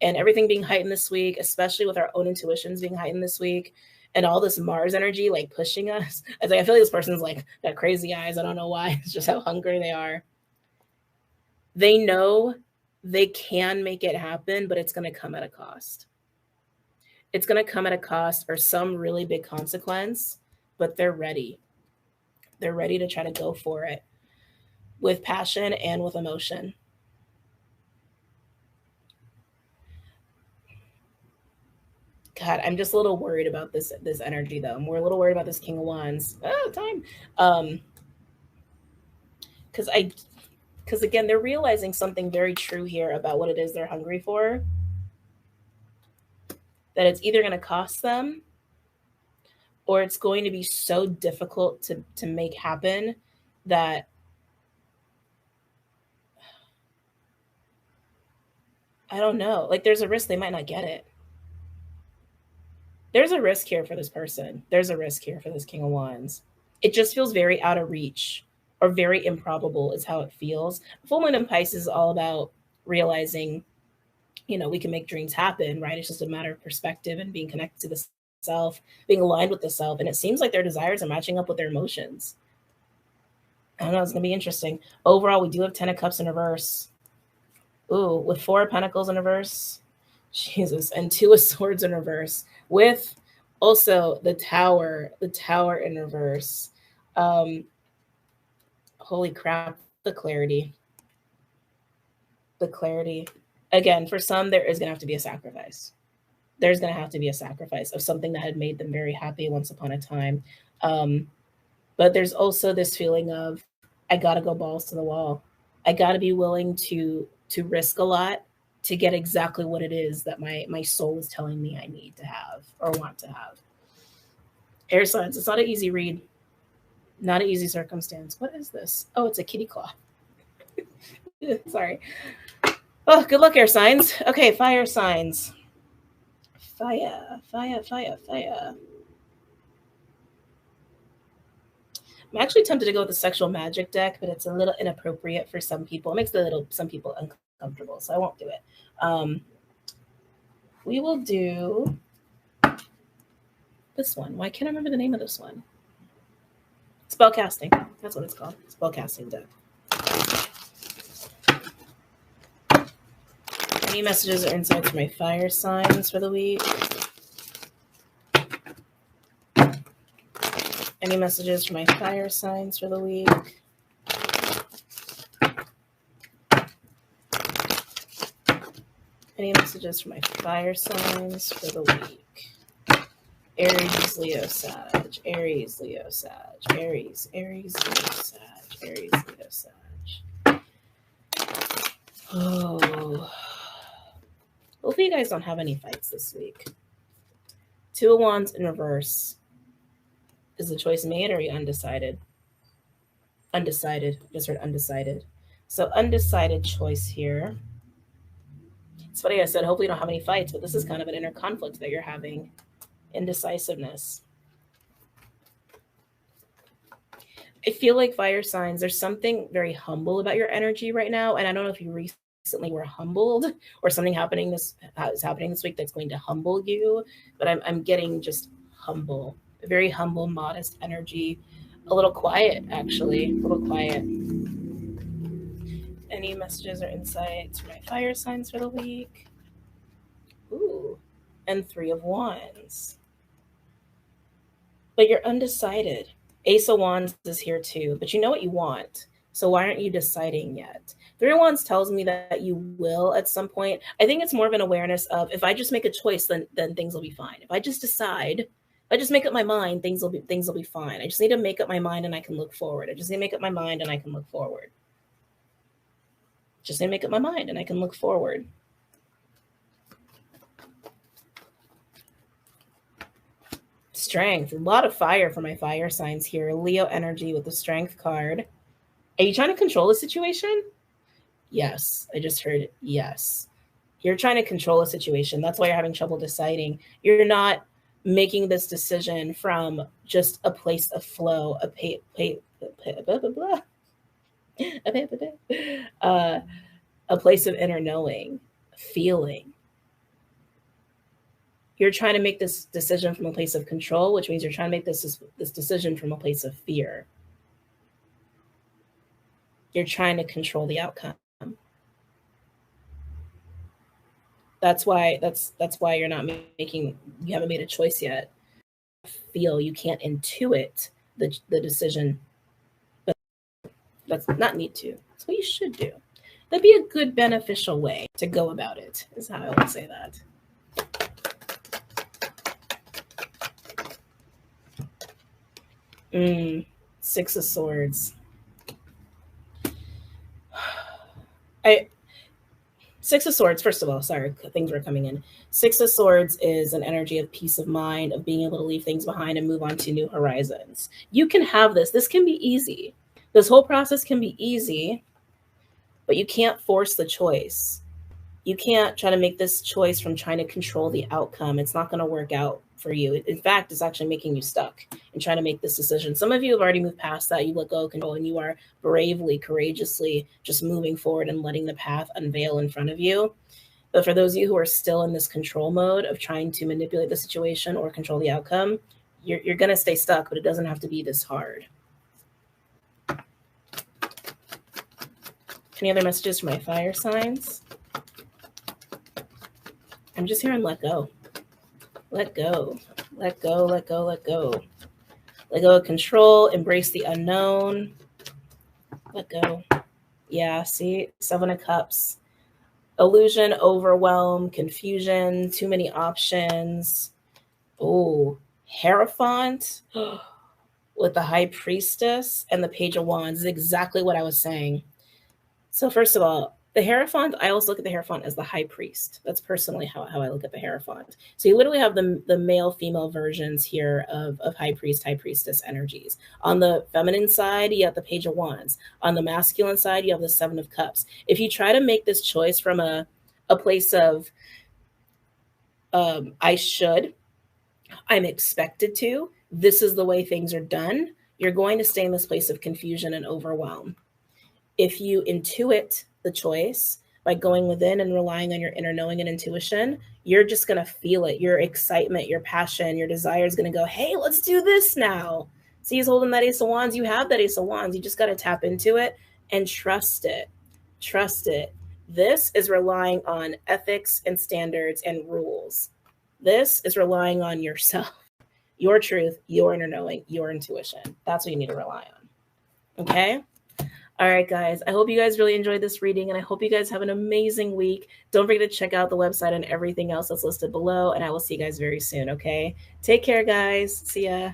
And everything being heightened this week, especially with our own intuitions being heightened this week, and all this Mars energy like pushing us. I feel like this person's like got crazy eyes. I don't know why. It's just how hungry they are. They know they can make it happen, but it's going to come at a cost. It's going to come at a cost or some really big consequence, but they're ready. They're ready to try to go for it with passion and with emotion. God, I'm just a little worried about this energy, though. We're a little worried about this King of Wands. Because again, they're realizing something very true here about what it is they're hungry for. That it's either going to cost them or it's going to be so difficult to make happen that I don't know. Like there's a risk they might not get it. There's a risk here for this person. There's a risk here for this King of Wands. It just feels very out of reach or very improbable is how it feels. Full Moon in Pisces is all about realizing, we can make dreams happen, right? It's just a matter of perspective and being connected to the self, being aligned with the self. And it seems like their desires are matching up with their emotions. I don't know. It's going to be interesting. Overall, we do have 10 of Cups in reverse. Ooh, with 4 of Pentacles in reverse. Jesus. And 2 of Swords in reverse. With also the Tower in reverse. Holy crap. The clarity. Again, for some, there is going to have to be a sacrifice. There's going to have to be a sacrifice of something that had made them very happy once upon a time. But there's also this feeling of, I got to go balls to the wall. I got to be willing to risk a lot to get exactly what it is that my soul is telling me I need to have or want to have. Air signs, it's not an easy read, not an easy circumstance. What is this? Oh, it's a kitty claw. Sorry. Oh, good luck, air signs. Okay, fire signs. Fire, fire, fire, fire. I'm actually tempted to go with the sexual magic deck, but it's a little inappropriate for some people. It makes some people uncomfortable, so I won't do it. We will do this one. Why can't I remember the name of this one? Spellcasting. That's what it's called. Spellcasting deck. Any messages or insights for my fire signs for the week? Any messages for my fire signs for the week? Any messages for my fire signs for the week? Aries, Leo, Sag. Aries, Leo, Sag. Aries, Aries, Leo, Sag. Aries, Leo, Sag. Oh. Hopefully you guys don't have any fights this week. Two of Wands in reverse. Is the choice made or are you undecided? Undecided. Just heard undecided. So undecided choice here. It's funny I said hopefully you don't have any fights, but this is kind of an inner conflict that you're having. Indecisiveness. I feel like fire signs, there's something very humble about your energy right now. And I don't know if you recently were humbled or something is happening this week that's going to humble you. But I'm getting just humble. A very humble, modest energy. A little quiet, actually. A little quiet. Any messages or insights for my fire signs for the week? Ooh. And 3 of Wands. But you're undecided. Ace of Wands is here too, but you know what you want. So why aren't you deciding yet? 3 of Wands tells me that you will at some point. I think it's more of an awareness of if I just make a choice, then things will be fine. If I just decide, if I just make up my mind, things will be fine. I just need to make up my mind and I can look forward. I just need to make up my mind and I can look forward. Just need to make up my mind and I can look forward. Strength. A lot of fire for my fire signs here. Leo energy with the strength card. Are you trying to control the situation? Yes. I just heard yes. You're trying to control a situation. That's why you're having trouble deciding. You're not making this decision from just a place of flow, a place of inner knowing, feeling. You're trying to make this decision from a place of control, which means you're trying to make this decision from a place of fear. You're trying to control the outcome. That's why you're not you haven't made a choice yet. You can't intuit the decision, but that's not need to. That's what you should do. That'd be a good beneficial way to go about it, is how I would say that. 6 of Swords. 6 of Swords, first of all, sorry, things were coming in. 6 of Swords is an energy of peace of mind, of being able to leave things behind and move on to new horizons. You can have this. This can be easy. This whole process can be easy, but you can't force the choice. You can't try to make this choice from trying to control the outcome. It's not going to work out for you. In fact, it's actually making you stuck in trying to make this decision. Some of you have already moved past that. You let go of control and you are bravely, courageously just moving forward and letting the path unveil in front of you. But for those of you who are still in this control mode of trying to manipulate the situation or control the outcome, you're going to stay stuck, but it doesn't have to be this hard. Any other messages for my fire signs? I'm just hearing let go. Let go. Let go, let go, let go. Let go of control, embrace the unknown. Let go. Yeah, see? 7 of Cups. Illusion, overwhelm, confusion, too many options. Oh, Hierophant with the High Priestess and the Page of Wands is exactly what I was saying. So first of all, the Hierophant, I also look at the Hierophant as the high priest. That's personally how I look at the Hierophant. So you literally have the male, female versions here of high priest, high priestess energies. On the feminine side, you have the Page of Wands. On the masculine side, you have the Seven of Cups. If you try to make this choice from a place of I should, I'm expected to, this is the way things are done, you're going to stay in this place of confusion and overwhelm. If you intuit the choice by going within and relying on your inner knowing and intuition, you're just going to feel it. Your excitement, your passion, your desire is going to go, hey, let's do this now. See, he's holding that Ace of Wands. You have that Ace of Wands. You just got to tap into it and trust it. Trust it. This is relying on ethics and standards and rules. This is relying on yourself, your truth, your inner knowing, your intuition. That's what you need to rely on. Okay? All right, guys. I hope you guys really enjoyed this reading, and I hope you guys have an amazing week. Don't forget to check out the website and everything else that's listed below, and I will see you guys very soon, okay? Take care, guys. See ya.